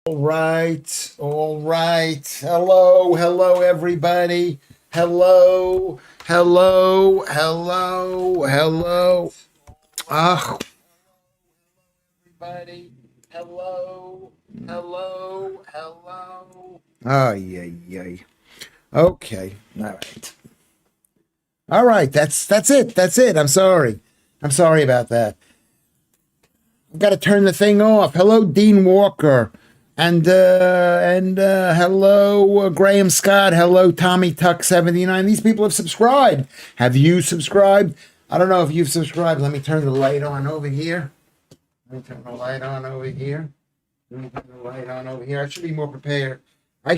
All right, all right. Hello, everybody. Hello. Ah, everybody. Hello. Oh, yeah. Okay, all right. That's it. That's it. I'm sorry about that. I've got to turn the thing off. Hello, Dean Walker. And hello, Graham Scott. Hello, Tommy Tuck 79. These people have subscribed. Have you subscribed? I don't know if you've subscribed. Let me turn the light on over here. Let me turn the light on over here. Let me turn the light on over here. I should be more prepared. I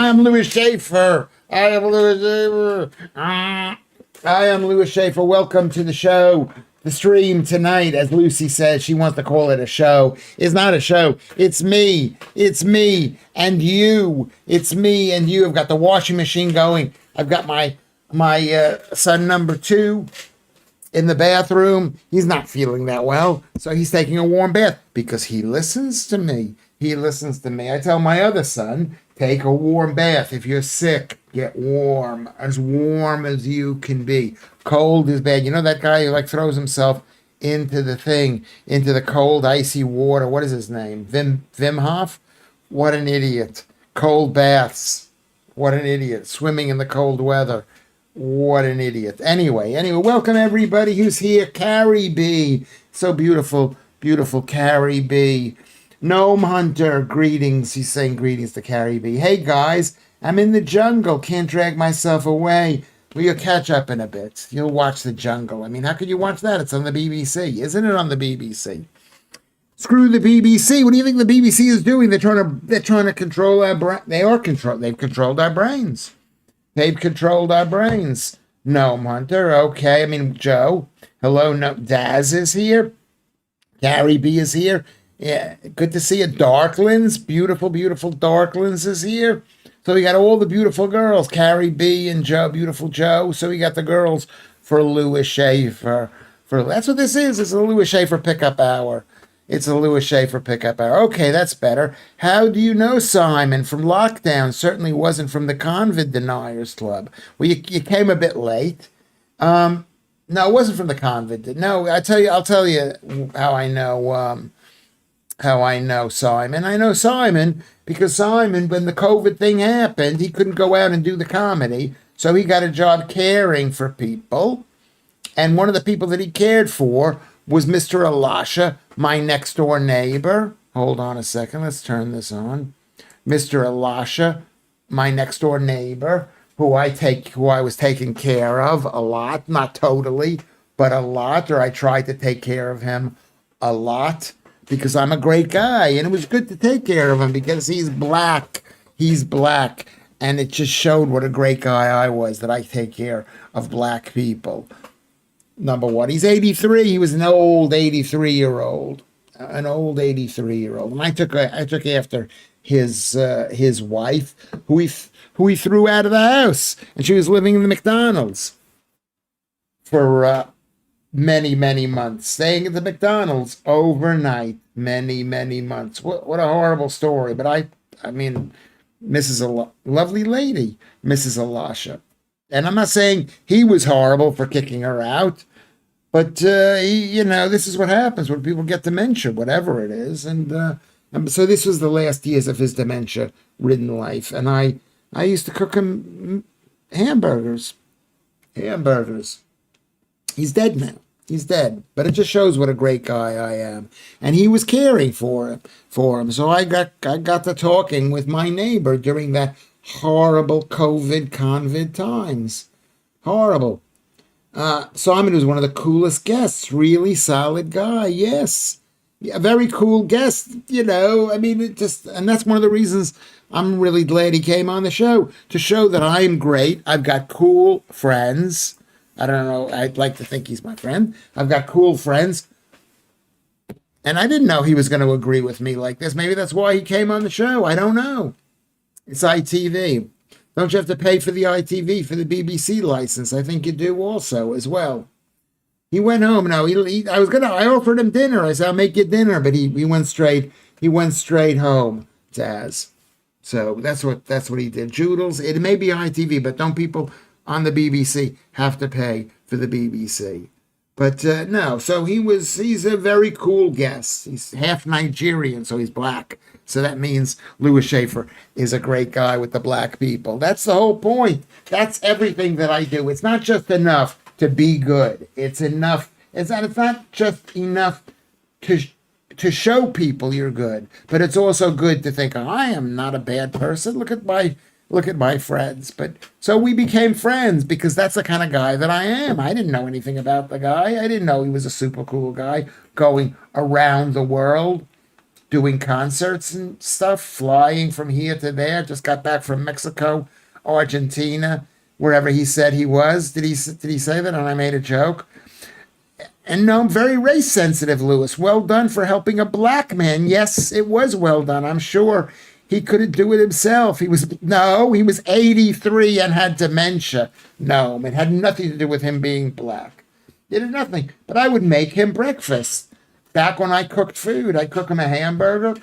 am Lewis Schaffer. I am Lewis Schaffer. Welcome to the show. The stream tonight, as Lucy says, she wants to call it a show. It's not a show. It's me. It's me and you. It's me and you. I've got the washing machine going. I've got my son number 2 in the bathroom. He's not feeling that well, so he's taking a warm bath because he listens to me. I tell my other son, take a warm bath. If you're sick, get warm as you can be. Cold is bad. You know that guy who like throws himself into the cold, icy water. What is his name? Wim Hof? What an idiot. Cold baths. What an idiot. Swimming in the cold weather. What an idiot. Anyway, welcome everybody who's here. Carrie B. So beautiful, Carrie B. Gnome Hunter, greetings. He's saying greetings to Carrie B. Hey guys, I'm in the jungle. Can't drag myself away. Well, you'll catch up in a bit. You'll watch The Jungle. I mean, how could you watch that? It's on the BBC. Isn't it on the BBC? Screw the BBC. What do you think the BBC is doing? They're trying to control our brain. They've controlled our brains. Gnome Hunter, okay. I mean, Joe. Hello, no. Daz is here. Gary B is here. Yeah, good to see you. Darklands, beautiful Darklands is here. So we got all the beautiful girls, Carrie B and Joe, beautiful Joe. So we got the girls for Lewis Schaffer. That's what this is. It's a Lewis Schaffer pickup hour. Okay, that's better. How do you know Simon from lockdown? Certainly wasn't from the COVID deniers club. Well, you came a bit late. No, it wasn't from the COVID. No, I'll tell you how I know. How I know Simon. I know Simon because Simon, when the COVID thing happened, he couldn't go out and do the comedy. So he got a job caring for people. And one of the people that he cared for was Mr. Elisha, my next door neighbor. Hold on a second. Let's turn this on. Mr. Elisha, my next door neighbor, who I was taking care of a lot, not totally, but a lot, or I tried to take care of him a lot. Because I'm a great guy, and it was good to take care of him because he's black. And it just showed what a great guy I was, that I take care of black people. Number one, he's 83. He was an old 83-year-old. And I took after his wife, who he threw out of the house, and she was living in the McDonald's for many months, staying at the McDonald's overnight, many months. What a horrible story. But I mean, lovely lady, Mrs. Elisha. And I'm not saying he was horrible for kicking her out, but this is what happens when people get dementia, whatever it is. And so this was the last years of his dementia-ridden life, and I used to cook him hamburgers. He's dead now. But it just shows what a great guy I am. And he was caring for him. So I got to talking with my neighbor during that horrible COVID times. Horrible. Simon was one of the coolest guests. Really solid guy. Yes. A very cool guest, I mean, and that's one of the reasons I'm really glad he came on the show, to show that I'm great. I've got cool friends. I don't know. I'd like to think he's my friend. I've got cool friends. And I didn't know he was going to agree with me like this. Maybe that's why he came on the show. I don't know. It's ITV. Don't you have to pay for the ITV, for the BBC license? I think you do also as well. He went home. No, I offered him dinner. I said, I'll make you dinner. But he went straight He went straight home, Taz. So that's what he did. Joodles. It may be ITV, but don't people on the BBC have to pay for the BBC? But no. So he's a very cool guest. He's half Nigerian, so he's black. So that means Lewis Schaffer is a great guy with the black people. That's the whole point. That's everything that I do. It's not just enough to be good. It's enough. It's not just enough to show people you're good, but it's also good to think, I am not a bad person. Look at my friends. But so we became friends because that's the kind of guy that I am. I didn't know anything about the guy. I didn't know he was a super cool guy going around the world doing concerts and stuff, flying from here to there. Just got back from Mexico, Argentina, wherever he said he was. Did he say that? And I made a joke. And no, I'm very race sensitive, Lewis. Well done for helping a black man. Yes, it was well done. I'm sure he couldn't do it himself. He was 83 and had dementia. No, it had nothing to do with him being black. It had nothing. But I would make him breakfast. Back when I cooked food, I'd cook him a hamburger.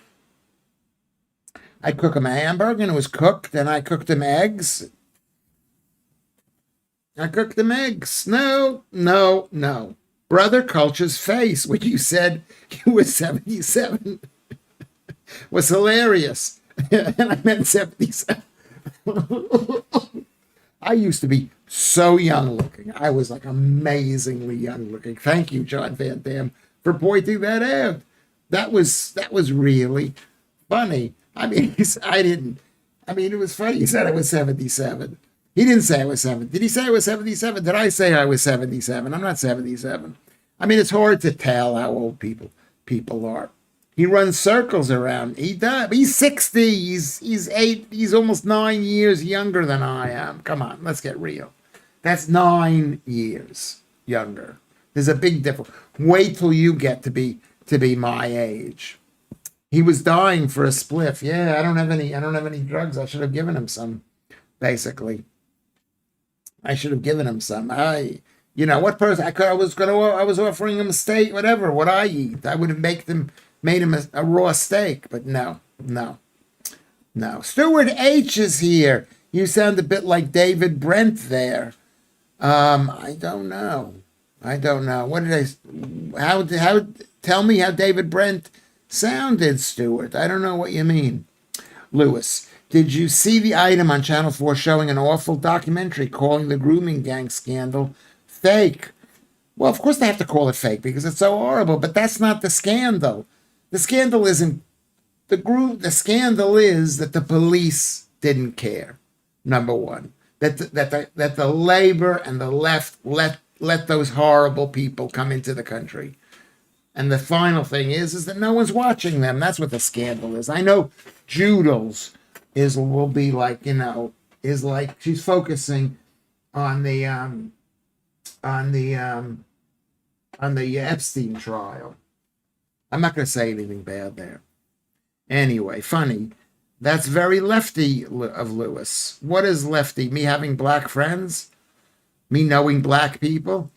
And it was cooked, and I cooked him eggs. No. Brother Culture's face when you said you were 77 was hilarious. And I meant 77. I used to be so young looking. I was like amazingly young looking. Thank you, John Van Damme, for pointing that out. That was really funny. It was funny. He said I was 77. He didn't say I was 7. Did he say I was 77? Did I say I was 77? I'm not 77. It's hard to tell how old people are. He runs circles around. He does. He's 60. He's almost 9 years younger than I am. Come on, let's get real. That's 9 years younger. There's a big difference. Wait till you get to be my age. He was dying for a spliff. Yeah, I don't have any drugs. I should have given him some, basically. I should have given him some. What person I was offering him a steak, whatever, what I eat. I would have made him a raw steak, but no. Stuart H is here. You sound a bit like David Brent there. I don't know. What did how tell me how David Brent sounded, Stuart. I don't know what you mean. Lewis, did you see the item on Channel 4 showing an awful documentary calling the grooming gang scandal fake? Well, of course they have to call it fake because it's so horrible, but that's not the scandal. The scandal isn't the scandal is that the police didn't care. Number one, that the labor and the left let those horrible people come into the country. And the final thing is that no one's watching them. That's what the scandal is. I know Joodles will be like, is like she's focusing on the Epstein trial. I'm not going to say anything bad there. Anyway, funny. That's very lefty of Lewis. What is lefty? Me having black friends? Me knowing black people?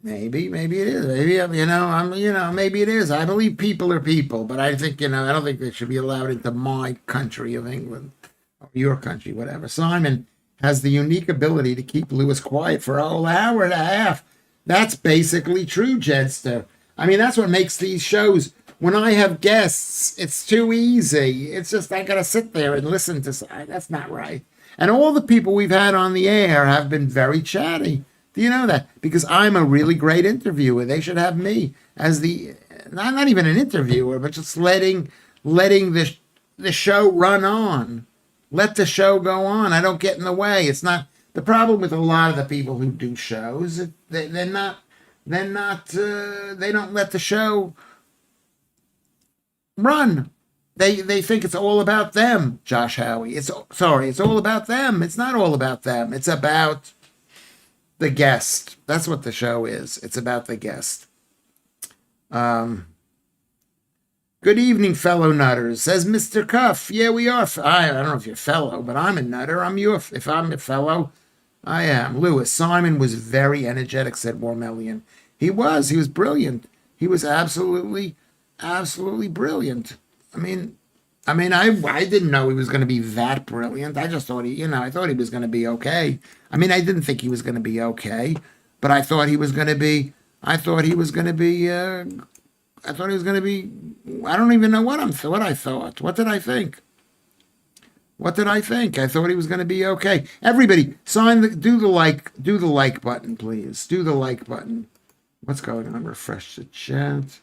Maybe it is. Maybe it is. I believe people are people, but I think, I don't think they should be allowed into my country of England or your country, whatever. Simon has the unique ability to keep Lewis quiet for a whole hour and a half. That's basically true, Jedster. That's what makes these shows. When I have guests, it's too easy. It's just I got to sit there and listen to. That's not right. And all the people we've had on the air have been very chatty. Do you know that? Because I'm a really great interviewer. They should have me as not even an interviewer, but just letting the show run on. Let the show go on. I don't get in the way. It's not the problem with a lot of the people who do shows. They don't let the show run. They think it's all about them, Josh Howie. It's all about them. It's not all about them. It's about the guest. That's what the show is. It's about the guest. Good evening, fellow nutters, says Mr. Cuff. Yeah, we are. I don't know if you're fellow, but I'm a nutter. If I'm a fellow, I am. Lewis, Simon was very energetic, said Warmellian. He was brilliant. He was absolutely, absolutely brilliant. I mean, I didn't know he was going to be that brilliant. I just thought I thought he was going to be okay. I mean, I didn't think he was going to be okay, but I thought he was going to be. I thought he was going to be. I thought he was going to be. I don't even know what I thought. What did I think? What did I think? I thought he was going to be okay. Everybody, do the like button, please. Do the like button. What's going on? Refresh the chat.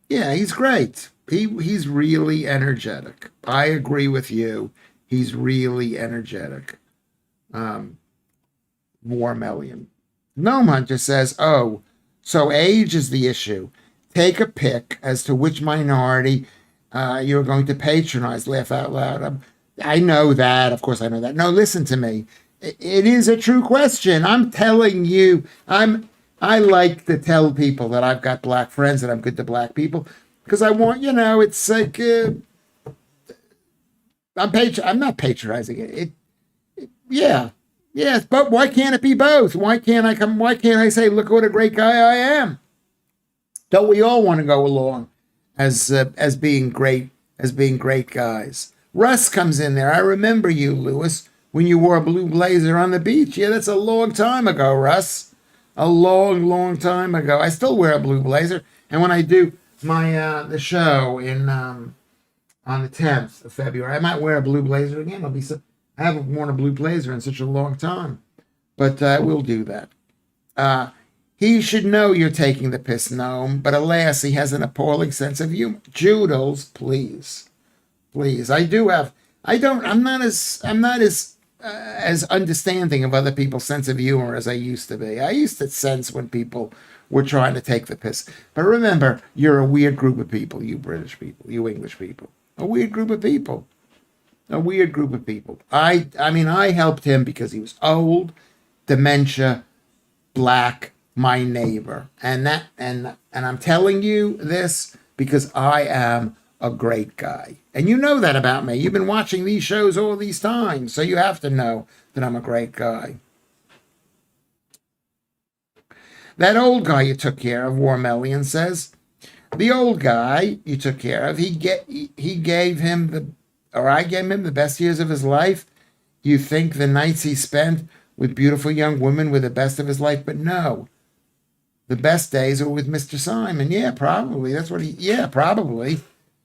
Yeah, he's great. He's really energetic. I agree with you. He's really energetic. Um, Warmellian. Gnome Hunter says, "Oh, so age is the issue. Take a pick as to which minority you're going to patronize." Laugh out loud. I know that. Of course, I know that. No, listen to me. It is a true question. I'm telling you. I like to tell people that I've got black friends and I'm good to black people because I want, it's like I'm not patronizing it. Yeah. Yes, but why can't it be both? Why can't I say, look what a great guy I am? Don't we all want to go along as being great guys? Russ comes in there. I remember you, Lewis, when you wore a blue blazer on the beach. Yeah, that's a long time ago, Russ. A long, long time ago. I still wear a blue blazer, and when I do my the show in on the 10th of February, I might wear a blue blazer again. I haven't worn a blue blazer in such a long time, but we'll do that. He should know you're taking the piss, Gnome, but alas, he has an appalling sense of humor. Joodles, please. Please. I'm not as understanding of other people's sense of humor as I used to be. I used to sense when people were trying to take the piss. But remember, you're a weird group of people, you British people, you English people. A weird group of people. A weird group of people. I mean, I helped him because he was old, dementia, black, my neighbor. And I'm telling you this because I am a great guy. And you know that about me. You've been watching these shows all these times, so you have to know that I'm a great guy. That old guy you took care of, Warmellian says. The old guy you took care of, he gave him I gave him the best years of his life. You think the nights he spent with beautiful young women were the best of his life, but no. The best days were with Mr. Simon. Yeah, probably. Probably.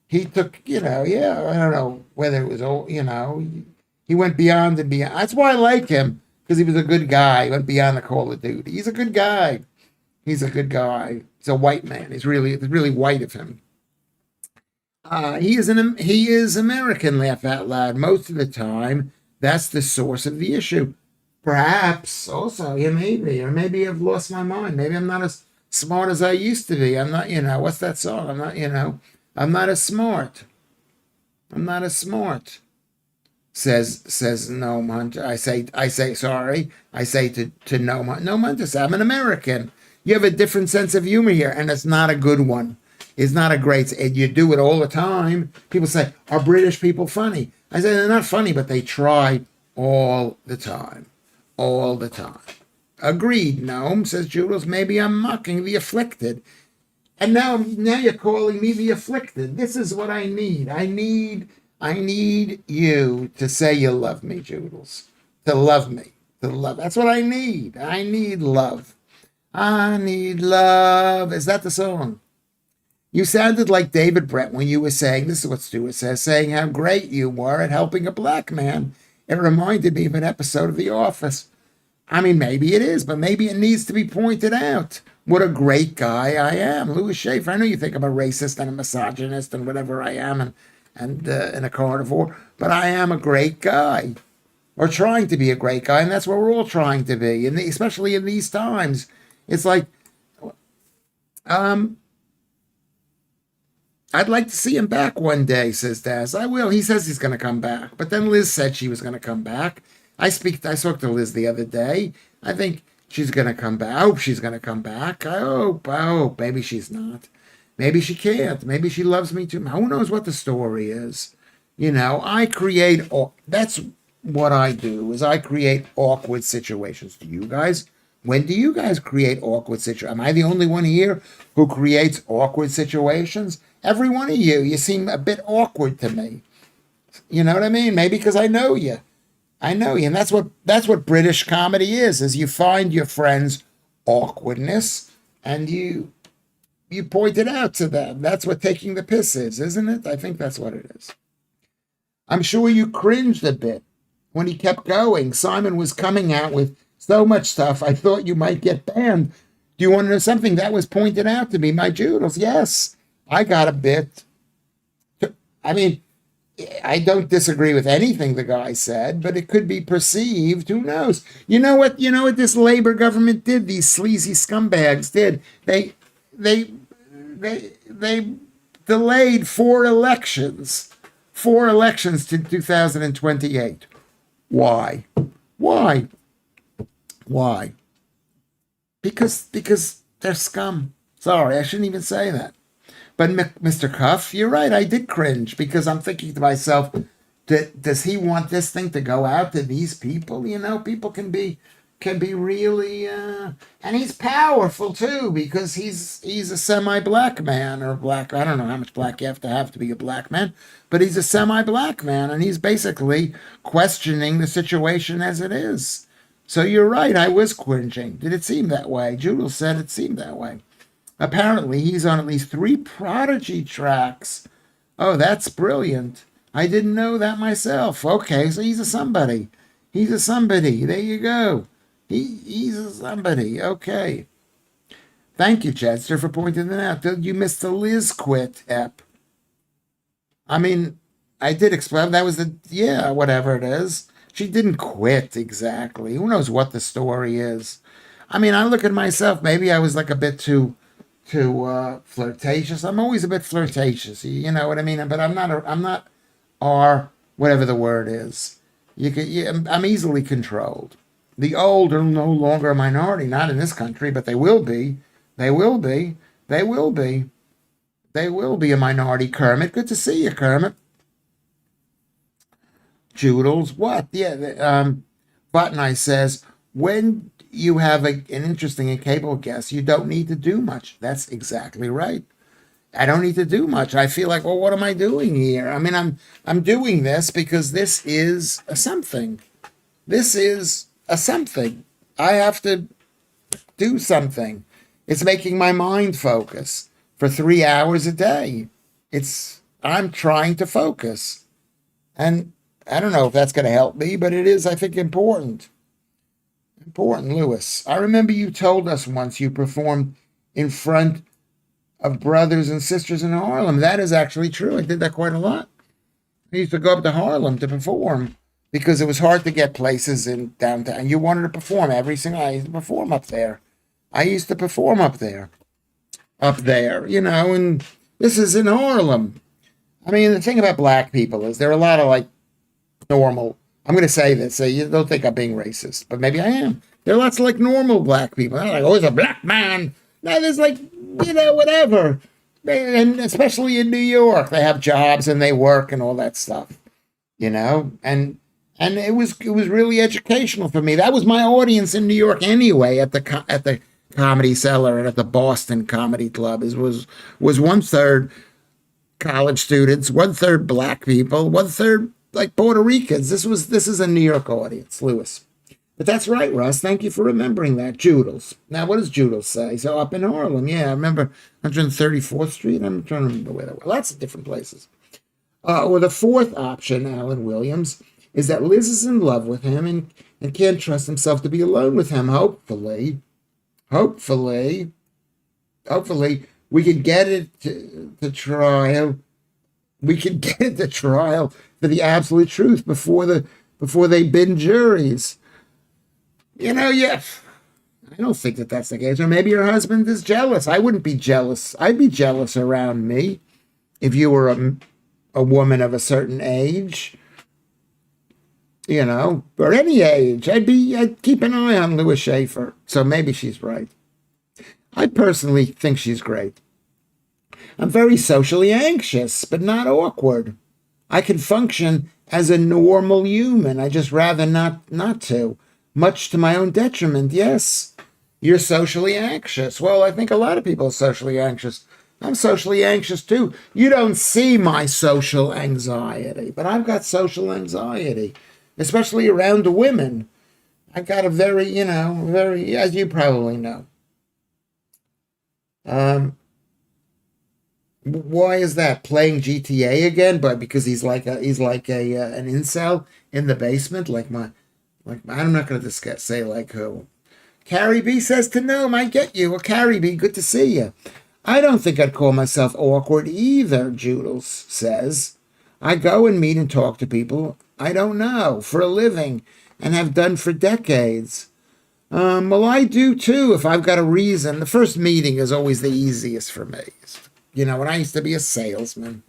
He took, I don't know whether it was old, he went beyond and beyond. That's why I like him, because he was a good guy. He went beyond the Call of Duty. He's a good guy. He's a good guy. He's a white man. It's really white of him. He is American, laugh out loud. Most of the time, that's the source of the issue. Perhaps also, yeah, maybe I've lost my mind. Maybe I'm not as smart as I used to be. I'm not, what's that song? I'm not as smart. I'm not as smart. Says Gnome Hunter. I say sorry. I say to Gnome Hunter, I'm an American. You have a different sense of humor here, and it's not a good one. It's not a great, and you do it all the time. People say, are British people funny? I say they're not funny, but they try all the time. All the time. Agreed, Gnome, says Jules. Maybe I'm mocking the afflicted. And now you're calling me the afflicted. This is what I need. I need you to say you love me, Jules. To love me. To love. That's what I need. I need love. I need love. Is that the song? You sounded like David Brent when you were saying, this is what Stuart says, saying how great you were at helping a black man. It reminded me of an episode of The Office. I mean, maybe it is, but maybe it needs to be pointed out. What a great guy I am. Lewis Schaffer, I know you think I'm a racist and a misogynist and whatever I am and a carnivore, but I am a great guy. Or trying to be a great guy, and that's what we're all trying to be, and especially in these times. It's like, I'd like to see him back one day, says Daz. I will. He says he's going to come back. But then Liz said she was going to come back. I spoke to Liz the other day. I think she's going to come back. I hope she's going to come back. I hope. Maybe she's not. Maybe she can't. Maybe she loves me too. Who knows what the story is? I create all. That's what I do is I create awkward situations. Do you guys? When do you guys create awkward situations? Am I the only one here who creates awkward situations? Every one of you, you seem a bit awkward to me. You know what I mean? Maybe because I know you. I know you, and that's what British comedy is you find your friends' awkwardness and you point it out to them. That's what taking the piss is, isn't it? I think that's what it is. I'm sure you cringed a bit when he kept going. Simon was coming out with so much stuff, I thought you might get banned. Do you want to know something that was pointed out to me? My Joodles, yes, I got a bit. I mean, I don't disagree with anything the guy said, but it could be perceived. Who knows? You know what? You know what this Labor government did? These sleazy scumbags did. They delayed four elections to 2028. Why? Why? Why? Because they're scum. Sorry, I shouldn't even say that. But Mr. Cuff, you're right. I did cringe because I'm thinking to myself, does he want this thing to go out to these people? You know, people can be really, and he's powerful too because he's a semi-black man or black. I don't know how much black you have to be a black man, but he's a semi-black man and he's basically questioning the situation as it is. So you're right. I was cringing. Did it seem that way? Judel said it seemed that way. Apparently, he's on at least 3 Prodigy tracks. Oh, that's brilliant. I didn't know that myself. Okay, so he's a somebody. He's a somebody. There you go. He's a somebody. Okay. Thank you, Chester, for pointing that out. You missed the Liz quit ep. I mean, I did explain. That was whatever it is. She didn't quit exactly. Who knows what the story is? I mean, I look at myself. Maybe I was like a bit too flirtatious. I'm always a bit flirtatious. You know what I mean? But I'm not whatever the word is. I'm easily controlled. The old are no longer a minority, not in this country, but they will be. They will be. They will be. They will be a minority. Kermit, good to see you, Kermit. Joodles, what? Yeah, Button Eye says, when you have an interesting and capable guest, you don't need to do much. That's exactly right. I don't need to do much. I feel like, well, what am I doing here? I mean, I'm doing this because this is a something. This is a something. I have to do something. It's making my mind focus for 3 hours a day. I'm trying to focus. And I don't know if that's going to help me, but it is, I think, important. Important, Lewis. I remember you told us once you performed in front of brothers and sisters in Harlem. That is actually true. I did that quite a lot. I used to go up to Harlem to perform because it was hard to get places in downtown. You wanted to perform every single night. I used to perform up there. And this is in Harlem. I mean, the thing about black people is there are a lot of like normal. I'm going to say this, so you don't think I'm being racist, but maybe I am. There are lots of like normal black people. They're like, oh, he's a black man. No, there's like, whatever. And especially in New York, they have jobs and they work and all that stuff, and it was really educational for me. That was my audience in New York anyway, at the Comedy Cellar and at the Boston Comedy Club. Was 1/3 college students, 1/3 black people, 1/3 like Puerto Ricans. This is a New York audience, Lewis. But that's right, Russ. Thank you for remembering that. Joodles. Now, what does Joodles say? So up in Harlem, yeah, I remember 134th Street. I'm trying to remember where that was. Lots of different places. Or the fourth option, Alan Williams, is that Liz is in love with him and can't trust himself to be alone with him. Hopefully, we can get it to trial. We can get it to trial for the absolute truth before they bin juries. I don't think that's the case. Or maybe your husband is jealous. I wouldn't be jealous. I'd be jealous around me if you were a woman of a certain age, or any age. I'd keep an eye on Lewis Schaffer. So maybe she's right. I personally think she's great. I'm very socially anxious, but not awkward. I can function as a normal human. I just rather not to, much to my own detriment. Yes, you're socially anxious. Well, I think a lot of people are socially anxious. I'm socially anxious too. You don't see my social anxiety, but I've got social anxiety, especially around women. I got a very, very, as you probably know. Um, why is that? Playing GTA again? But because he's like a an incel in the basement, I'm not going to discuss say like who. Carrie B says to Gnome, I get you. Well, Carrie B, good to see you. I don't think I'd call myself awkward either, Joodles says. I go and meet and talk to people I don't know for a living and have done for decades. Well, I do too if I've got a reason. The first meeting is always the easiest for me. When I used to be a salesman.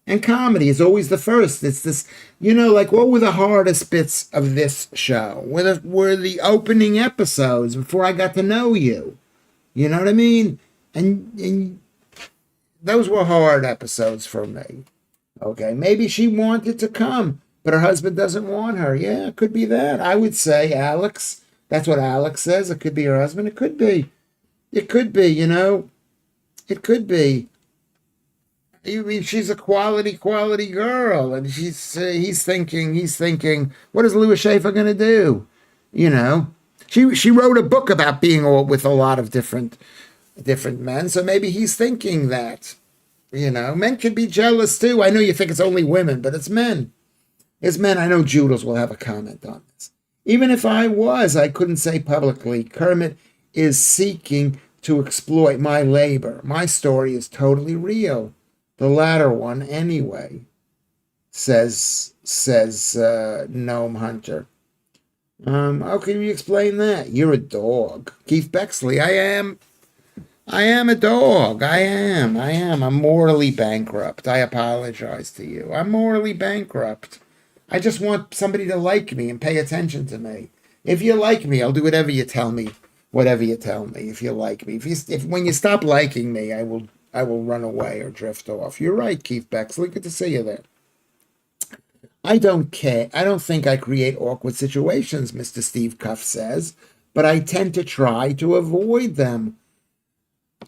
And comedy is always the first. It's this, like what were the hardest bits of this show? Were the opening episodes before I got to know you. You know what I mean? And those were hard episodes for me. Okay, maybe she wanted to come, but her husband doesn't want her. Yeah, it could be that. I would say Alex. That's what Alex says. It could be her husband. It could be. It could be, It could be. I mean, she's a quality girl, and he's thinking, what is Lewis Schaffer going to do? You know, she wrote a book about being with a lot of different men, so maybe he's thinking that. Men can be jealous too. I know you think it's only women, but it's men. It's men. I know Judas will have a comment on this. Even if I couldn't say publicly. Kermit is seeking to exploit my labor. My story is totally real. The latter one, anyway, says Gnome Hunter. How can you explain that? You're a dog. Keith Bexley, I am a dog. I am. I'm morally bankrupt. I apologize to you. I'm morally bankrupt. I just want somebody to like me and pay attention to me. If you like me, I'll do whatever you tell me. Whatever you tell me. If you like me, if when you stop liking me, I will run away or drift off. You're right, Keith Bexley. Good to see you there. I don't care. I don't think I create awkward situations, Mr. Steve Cuff says, but I tend to try to avoid them.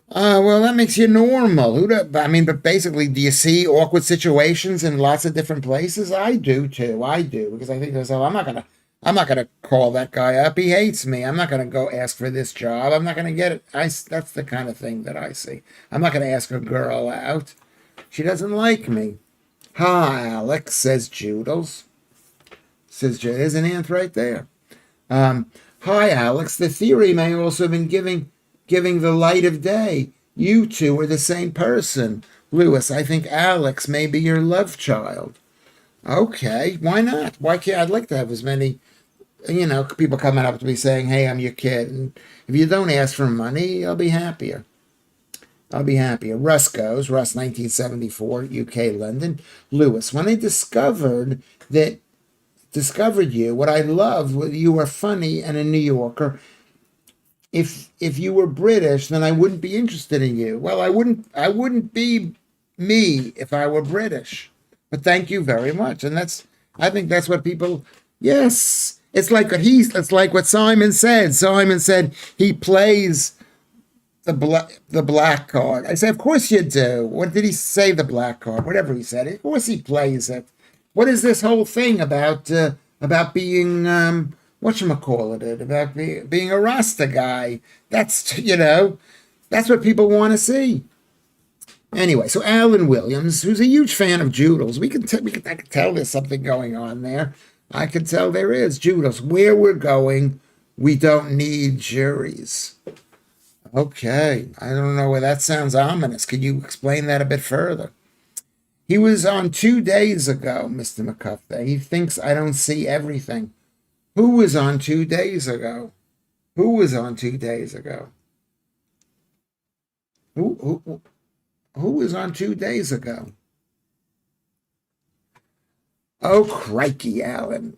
Well, that makes you normal. But basically, do you see awkward situations in lots of different places? I do too. I do because I think to myself, I'm not gonna call that guy up. He hates me. I'm not gonna go ask for this job. I'm not gonna get it. That's the kind of thing that I see. I'm not gonna ask a girl out. She doesn't like me. Hi, Alex, says Joodles. There's an ant right there. Hi, Alex. The theory may also have been giving the light of day. You two are the same person. Lewis, I think Alex may be your love child. Okay, why not? Why can't I'd like to have as many, people coming up to me saying, hey, I'm your kid. And if you don't ask for money, I'll be happier. Russ goes, Russ 1974, UK, London. Lewis, when I discovered you, what I loved was you were funny and a New Yorker. If you were British, then I wouldn't be interested in you. Well, I wouldn't be me if I were British. But thank you very much. And I think that's what people. Yes, it's like what Simon said. Simon said he plays the black card. I said, of course you do. What did he say? The black card, whatever he said. Of course he plays it. What is this whole thing about being whatchamacallit, about being a Rasta guy? That's what people want to see. Anyway, so Alan Williams, who's a huge fan of Joodles, I can tell there's something going on there. I can tell there is. Joodles, where we're going, we don't need juries. Okay, I don't know where that sounds ominous. Can you explain that a bit further? He was on 2 days ago, Mr. McCuff. He thinks I don't see everything. Who was on 2 days ago? Who was on 2 days ago? Who was on 2 days ago? Oh, crikey, Alan.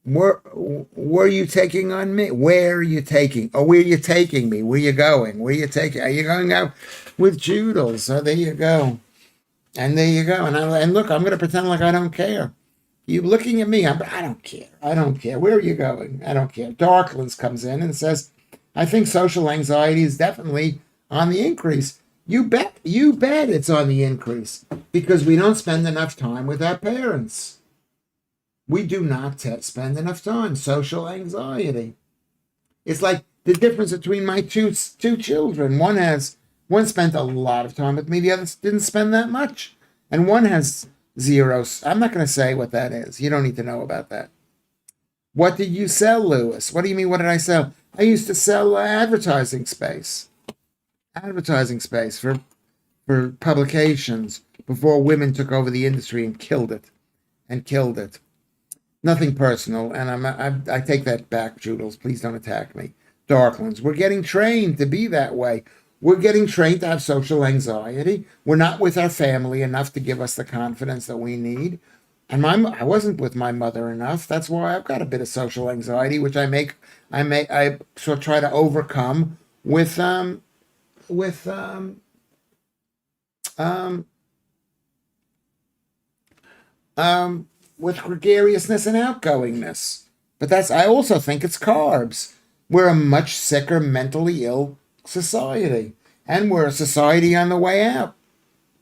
Were you taking on me? Where are you taking? Oh, where are you taking me? Where are you going? Are you going out with Joodles? Oh, there you go. And there you go. And look, I'm going to pretend like I don't care. You looking at me, I don't care. I don't care. Where are you going? I don't care. Darklands comes in and says, I think social anxiety is definitely on the increase. You bet it's on the increase because we don't spend enough time with our parents. We do not spend enough time. Social anxiety. It's like the difference between my two children. One spent a lot of time with me. The other didn't spend that much, and one has zero. I'm not going to say what that is. You don't need to know about that. What did you sell, Lewis? What do you mean? What did I sell? I used to sell advertising space for publications before women took over the industry and killed it. Nothing personal, and I take that back, Joodles. Please don't attack me. Darklands, we're getting trained to be that way. We're getting trained to have social anxiety. We're not with our family enough to give us the confidence that we need. And I wasn't with my mother enough. That's why I've got a bit of social anxiety, which I sort of try to overcome with with gregariousness and outgoingness. But I also think it's carbs. We're a much sicker, mentally ill society. And we're a society on the way out.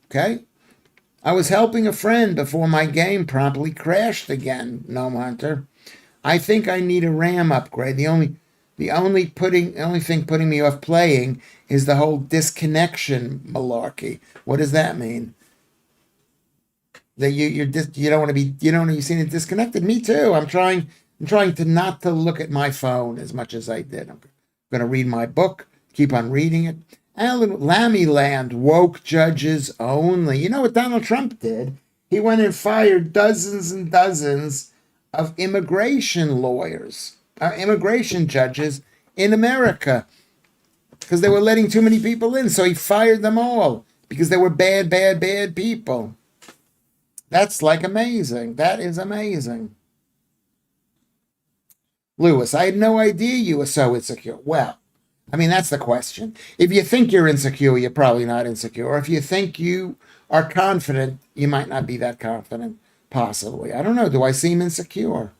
Okay? I was helping a friend before my game promptly crashed again, Gnome Hunter. I think I need a RAM upgrade. The only thing putting me off playing is the whole disconnection malarkey. What does that mean? That you don't want to be, you seem disconnected. Me too. I'm trying to not to look at my phone as much as I did. I'm going to read my book, keep on reading it. Lammyland, woke judges only. You know what Donald Trump did? He went and fired dozens and dozens of immigration judges in America because they were letting too many people in. So he fired them all because they were bad, bad, bad people. That's like amazing. That is amazing. Lewis, I had no idea you were so insecure. Well, I mean, that's the question. If you think you're insecure, you're probably not insecure. If you think you are confident, you might not be that confident, possibly. I don't know. Do I seem insecure?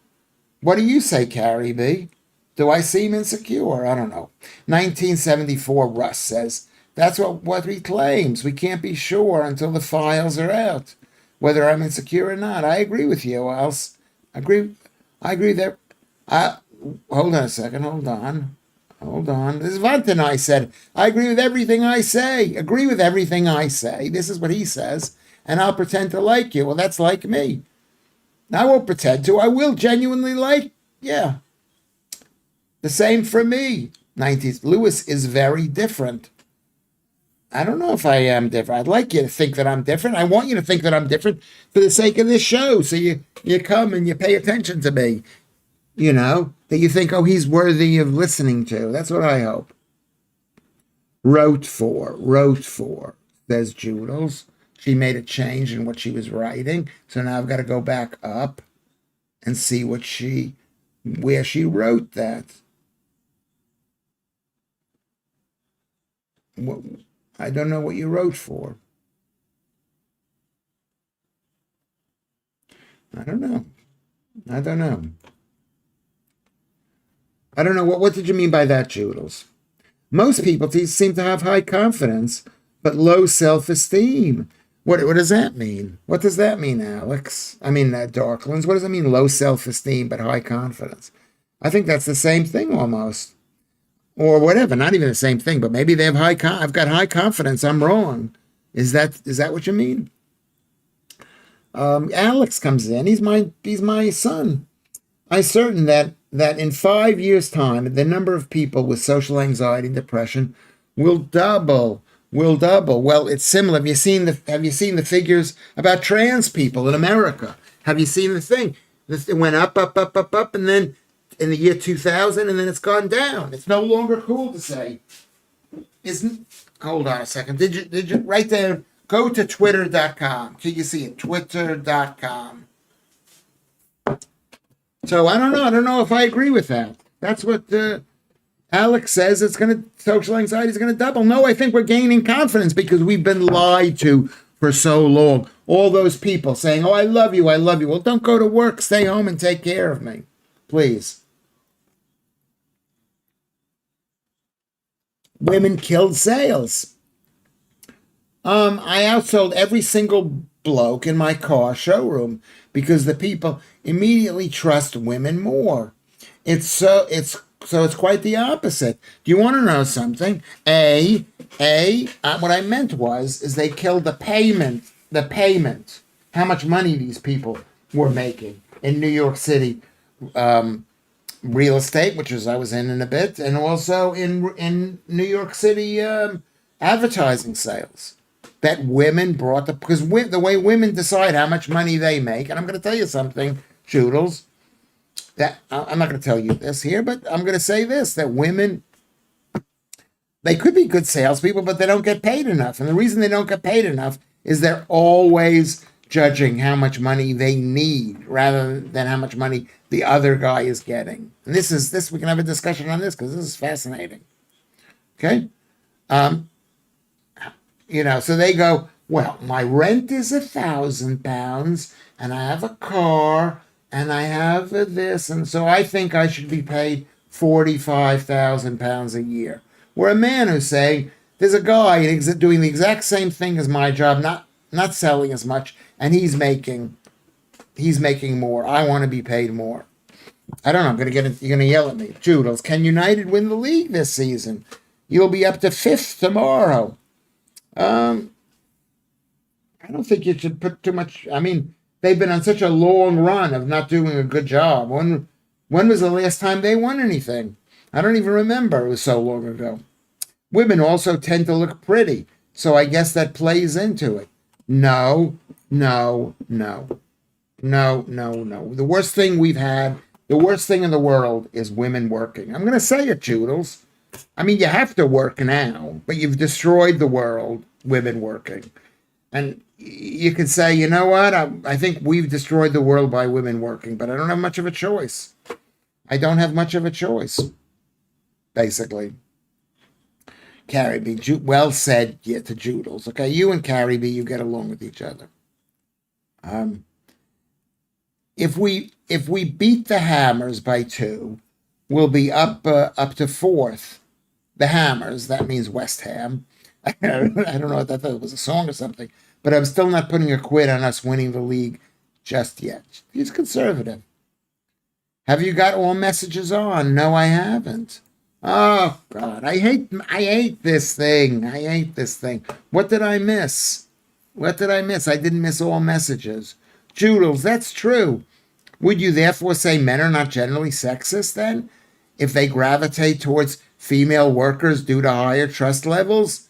What do you say, Carrie B? Do I seem insecure? I don't know. 1974, Russ says, that's what he claims. We can't be sure until the files are out, whether I'm insecure or not. I agree with you. I agree that... hold on a second. Hold on. This is Vantan I said. I agree with everything I say. Agree with everything I say. This is what he says. And I'll pretend to like you. Well, that's like me. I won't pretend to. I will genuinely like. Yeah. The same for me. 90s. Lewis is very different. I don't know if I am different. I'd like you to think that I'm different. I want you to think that I'm different for the sake of this show. So you come and you pay attention to me. That you think, oh, he's worthy of listening to. That's what I hope. Wrote for, says Joodles. She made a change in what she was writing. So now I've got to go back up and see where she wrote that. I don't know what you wrote for. I don't know. What did you mean by that, Joodles? Most people seem to have high confidence, but low self-esteem. What does that mean? What does that mean, Alex? I mean, Darklands. What does it mean, low self-esteem but high confidence? I think that's the same thing almost. Or whatever, not even the same thing, but maybe they have I've got high confidence. I'm wrong. Is that what you mean? Alex comes in. He's my son. I'm certain that in 5 years' time, the number of people with social anxiety and depression will double. Well, it's similar. Have you seen the figures about trans people in America? Have you seen the thing? It went up, and then in the year 2000, and then it's gone down. It's no longer cool to say. Hold on a second. Did you right there? Go to twitter.com. Can you see it? Twitter.com. So I don't know if I agree with that. That's what Alex says. Social anxiety is going to double. No, I think we're gaining confidence because we've been lied to for so long. All those people saying, "Oh, I love you, I love you." Well, don't go to work. Stay home and take care of me, please. Women killed sales. I outsold every single bloke in my car showroom because the people immediately trust women more. It's quite the opposite. Do you want to know something? What I meant was is they killed the payment, how much money these people were making in New York City, real estate, which is I was in a bit, and also in New York City advertising sales. That women brought because the way women decide how much money they make, and I'm going to tell you something, Joodles. That I'm not going to tell you this here, but I'm going to say this: that women, they could be good salespeople, but they don't get paid enough, and the reason they don't get paid enough is they're always judging how much money they need rather than how much money the other guy is getting. And this we can have a discussion on this because this is fascinating. Okay. So they go, well, my rent is £1,000 and I have a car and I have this. And so I think I should be paid £45,000 a year. Where a man who's saying, there's a guy doing the exact same thing as my job, not selling as much, and he's making more. I want to be paid more. I don't know. You're going to yell at me. Joodles, can United win the league this season? You'll be up to 5th tomorrow. I don't think you should put too much. I mean, they've been on such a long run of not doing a good job. When was the last time they won anything? I don't even remember. It was so long ago. Women also tend to look pretty, so I guess that plays into it. No. The worst thing the worst thing in the world is women working. I'm going to say it, Joodles. I mean, you have to work now, but you've destroyed the world, women working. And you could say, you know what? I think we've destroyed the world by women working, but I don't have much of a choice. I don't have much of a choice, basically. Carrie B, well said, yeah, to Joodles. Okay, you and Carrie B, you get along with each other. If we beat the Hammers by 2, we'll be up to 4th. The Hammers, that means West Ham. I don't know if that was a song or something, but I'm still not putting a quid on us winning the league just yet. He's conservative. Have you got all messages on? No, I haven't. Oh God, I hate this thing. I hate this thing. What did I miss? I didn't miss all messages. Joodles, that's true. Would you therefore say men are not generally sexist then? If they gravitate towards female workers due to higher trust levels?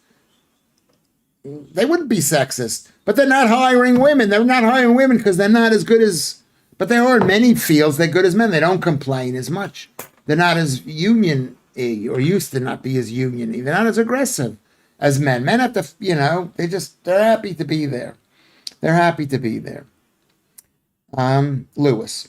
They wouldn't be sexist. But they're not hiring women. They're not hiring women because they're not as good as... But there are in many fields they're good as men. They don't complain as much. They're not as union-y, or used to not be as union-y. They're not as aggressive as men. Men have to, they're happy to be there. They're happy to be there. Lewis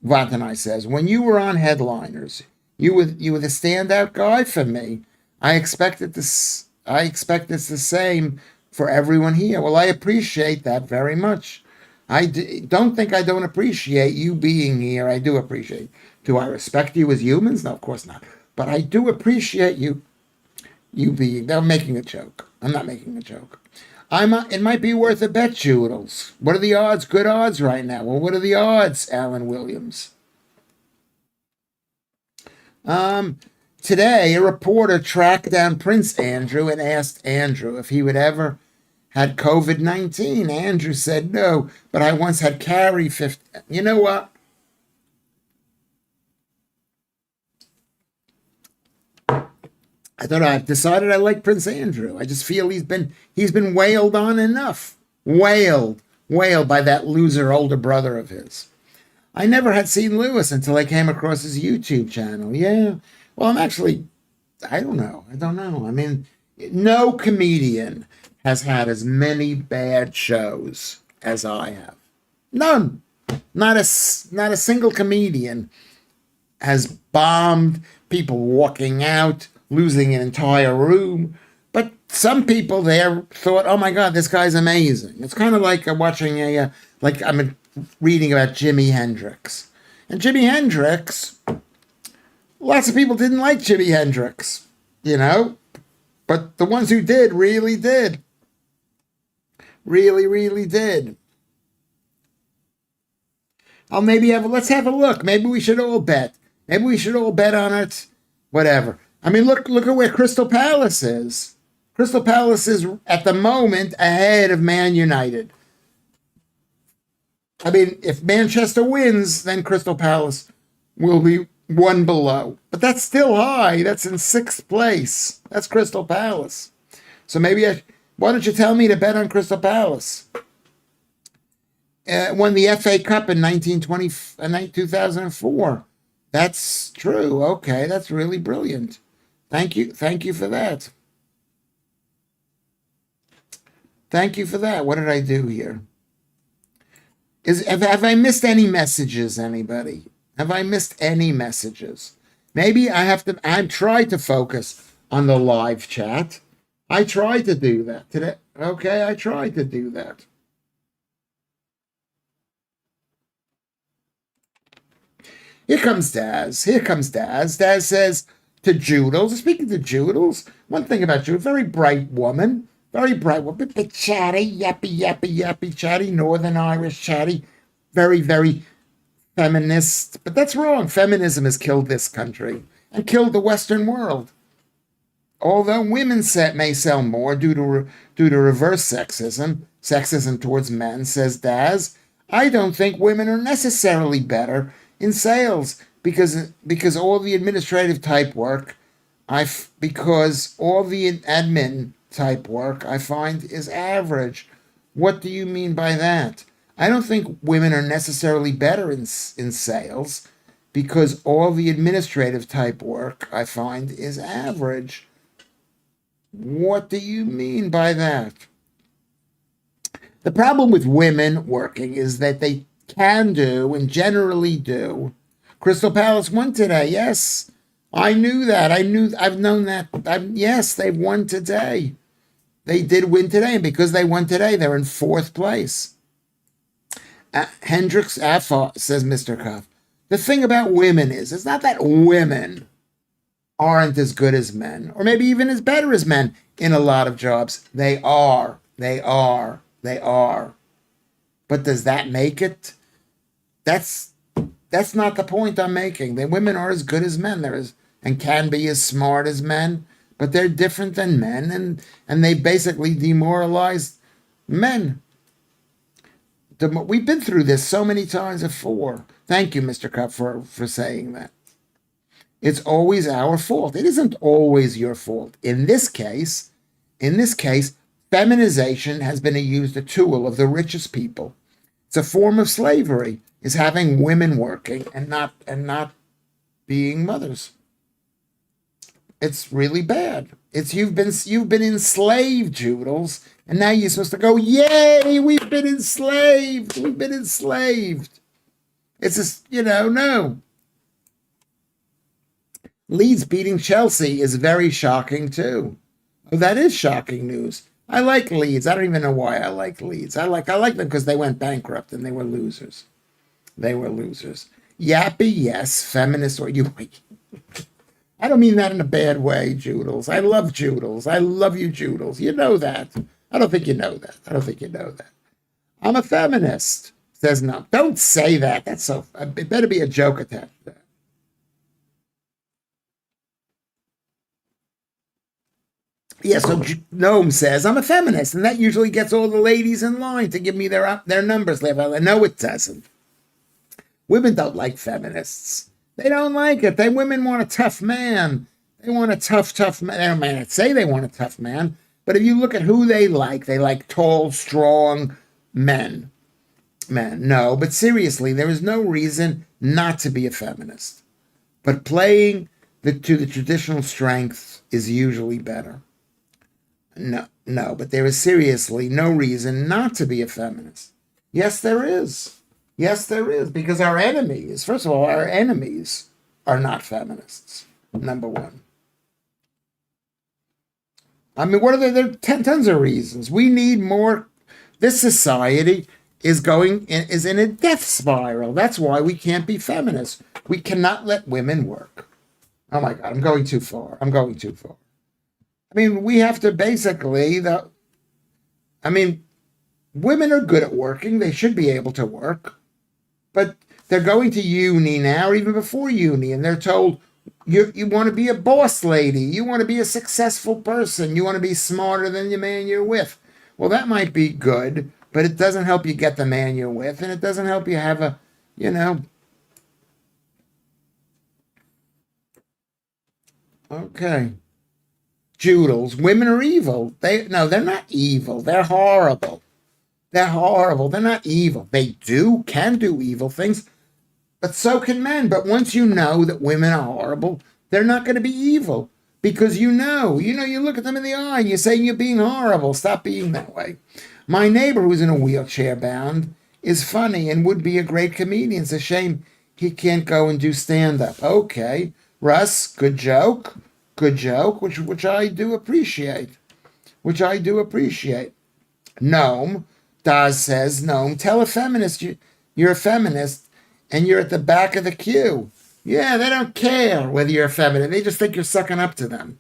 Vantanai says, when you were on Headliners, you were the standout guy for me. I expect it's the same for everyone here. Well, I appreciate that very much. Don't think I don't appreciate you being here. I do appreciate. Do I respect you as humans? No, of course not. But I do appreciate you being. They're making a joke. I'm not making a joke. It might be worth a bet, Joodles. What are the odds? Good odds right now. Well, what are the odds, Alan Williams? Today, a reporter tracked down Prince Andrew and asked Andrew if he would ever had COVID-19. Andrew said no, but I once had Carrie 50. You know what? I don't know. I've decided I like Prince Andrew. I just feel he's been wailed on enough. Wailed by that loser older brother of his. I never had seen Lewis until I came across his YouTube channel. Yeah. Well, I don't know. I mean, no comedian has had as many bad shows as I have. None. Not a single comedian has bombed, people walking out, losing an entire room, But some people there thought, "Oh my God, this guy's amazing." It's kind of like watching like I'm reading about Jimi Hendrix, and Jimi Hendrix. Lots of people didn't like Jimi Hendrix, you know, but the ones who did, really did. Oh, let's have a look. Maybe we should all bet. Maybe we should all bet on it. Whatever. I mean, look at where Crystal Palace is. Crystal Palace is at the moment ahead of Man United. I mean, if Manchester wins, then Crystal Palace will be one below. But that's still high. That's in sixth place. That's Crystal Palace. So why don't you tell me to bet on Crystal Palace? Won the FA Cup in 2004. That's true. Okay, that's really brilliant. Thank you for that. Thank you for that. What did I do here? Have I missed any messages, anybody? Have I missed any messages? Maybe I tried to focus on the live chat. I tried to do that today. Okay, I tried to do that. Here comes Daz. Here comes Daz. Daz says to Joodles, speaking to Joodles, one thing about Joodles, very bright woman, bit chatty, yappy, chatty, Northern Irish chatty, very feminist. But that's wrong. Feminism has killed this country and killed the Western world. Although women may sell more due to reverse sexism towards men, says Daz, I don't think women are necessarily better in sales because all the administrative type work because all the admin type work I find is average. What do you mean by that? I don't think women are necessarily better in sales because all the administrative type work I find is average. What do you mean by that? The problem with women working is that they can do and generally do. Crystal Palace won today. Yes, I knew that. I've known that. Yes, they won today. They did win today, and because they won today, they're in fourth place. Hendricks says Mr. Cuff. The thing about women is, it's not that women aren't as good as men, or maybe even as better as men in a lot of jobs. They are. But does that make it? That's not the point I'm making. The women are as good as men. And can be as smart as men, but they're different than men, and they basically demoralized men. We've been through this so many times before. Thank you, Mr. Cup, for saying that. It's always our fault. It isn't always your fault. In this case, feminization has been used a tool of the richest people. It's a form of slavery, is having women working and not being mothers. It's really bad. You've been enslaved, Joodles, and now you're supposed to go, yay, we've been enslaved. It's just, no. Leeds beating Chelsea is very shocking too. Oh, that is shocking news. I like Leeds. I don't even know why I like Leeds. I like them because they went bankrupt and they were losers. Yappy, yes. Feminist or you. I don't mean that in a bad way, Joodles. I love Joodles. I love you, Joodles. You know that. I don't think you know that. I'm a feminist. Says no. Don't say that. It better be a joke attached to that. Yeah, so Gnome says, I'm a feminist, and that usually gets all the ladies in line to give me their numbers. No, it doesn't. Women don't like feminists. They don't like it. Women want a tough man. They want a tough man. They may not say they want a tough man, but if you look at who they like tall, strong men. No, but seriously, there is no reason not to be a feminist. But playing to the traditional strength is usually better. No, but there is seriously no reason not to be a feminist. Yes, there is. Because our enemies are not feminists, number one. I mean, what are there are tons of reasons. We need more. This society is in a death spiral. That's why we can't be feminists. We cannot let women work. Oh my God, I'm going too far. I'm going too far. I mean, we have to basically I mean, women are good at working. They should be able to work, but they're going to uni now, or even before uni, and they're told you want to be a boss lady, you want to be a successful person, you want to be smarter than the man you're with. Well, that might be good, but it doesn't help you get the man you're with, and it doesn't help you have a, you know, okay. Joodles, women are evil. They're not evil. They're horrible. They're horrible. They're not evil. They can do evil things, but so can men. But once you know that women are horrible, they're not going to be evil because you look at them in the eye and you're saying you're being horrible. Stop being that way. My neighbor who's in a wheelchair bound is funny and would be a great comedian. It's a shame he can't go and do stand up. Okay, Russ, good joke. Good joke, which I do appreciate. Which I do appreciate. Gnome, Daz says, Gnome, tell a feminist you're a feminist and you're at the back of the queue. Yeah, they don't care whether you're a feminist. They just think you're sucking up to them.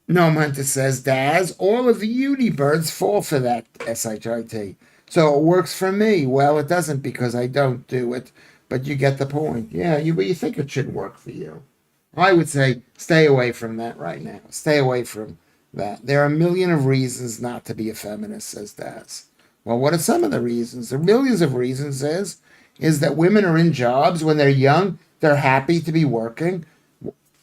Gnome Hunter says, Daz, all of the uni birds fall for that, SHIT. So it works for me. Well, it doesn't because I don't do it, but you get the point. Yeah, but you think it should work for you. I would say stay away from that right now. Stay away from that. There are a million of reasons not to be a feminist, says Daz. Well, what are some of the reasons? There are millions of reasons, is that women are in jobs when they're young. They're happy to be working.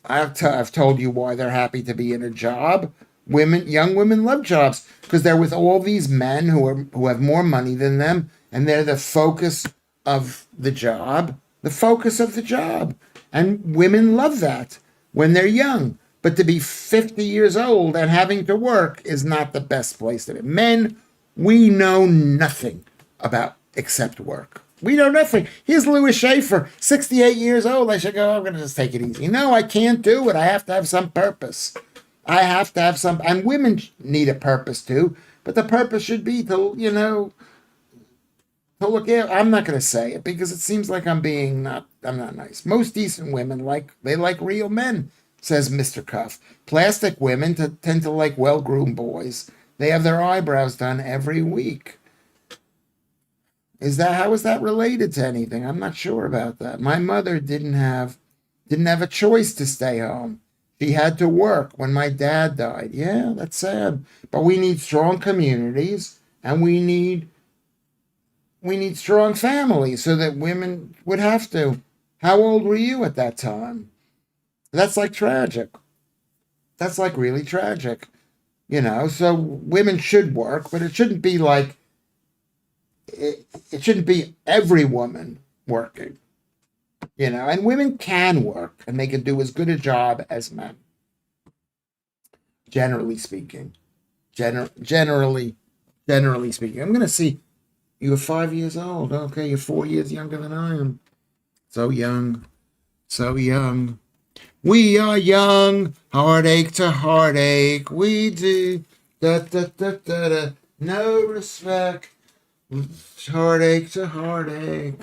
I've told you why they're happy to be in a job. Young women love jobs because they're with all these men who have more money than them, and they're the focus of the job. The focus of the job. And women love that when they're young. But to be 50 years old and having to work is not the best place to be. Men, we know nothing about except work. We know nothing. Here's Lewis Schaffer, 68 years old. I should go, I'm going to just take it easy. No, I can't do it. I have to have some purpose. I have to have some, and women need a purpose too. But the purpose should be to look at. I'm not going to say it because it seems like I'm not nice. Most decent women like real men, says Mr. Cuff. Plastic women tend to like well-groomed boys. They have their eyebrows done every week. How is that related to anything? I'm not sure about that. My mother didn't have a choice to stay home. She had to work when my dad died. Yeah, that's sad. But we need strong communities and we need strong families so that women would have to. How old were you at that time? That's like tragic. That's like really tragic. So women should work, but it shouldn't be like, it shouldn't be every woman working, and women can work and they can do as good a job as men. Generally speaking. Generally speaking. I'm going to see. You're 5 years old. Okay, you're 4 years younger than I am. So young. So young. We are young. Heartache to heartache. We do. Da, da, da, da, da. No respect. Heartache to heartache.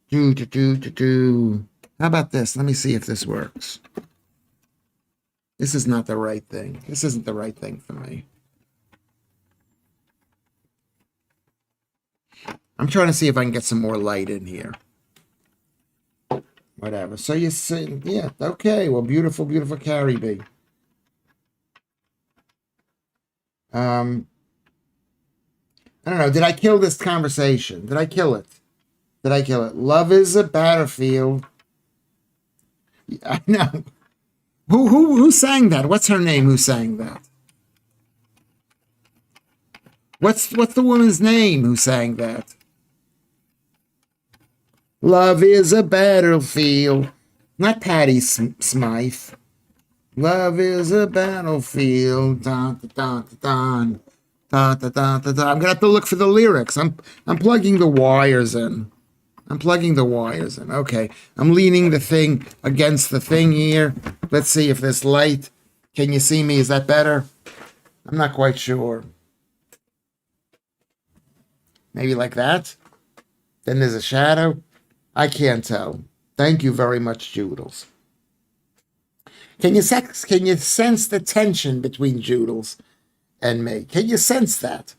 Do, do, do, do, do. How about this? Let me see if this works. This is not the right thing. This isn't the right thing for me. I'm trying to see if I can get some more light in here. Whatever. So you see, yeah, okay. Well, beautiful, beautiful Carrie B. I don't know. Did I kill this conversation? Did I kill it? Love is a battlefield. I know. Who sang that? What's her name? Who sang that? What's the woman's name who sang that? Love is a battlefield. Not Patty Smythe. Love is a battlefield. Dun, dun, dun, dun. Dun, dun, dun, dun, dun. I'm gonna have to look for the lyrics. I'm plugging the wires in. Okay. I'm leaning the thing against the thing here. Let's see if this light Can you see me? Is that better? I'm not quite sure. Maybe like that? Then there's a shadow? I can't tell. Thank you very much, Joodles. Can you sense the tension between Joodles and me? Can you sense that?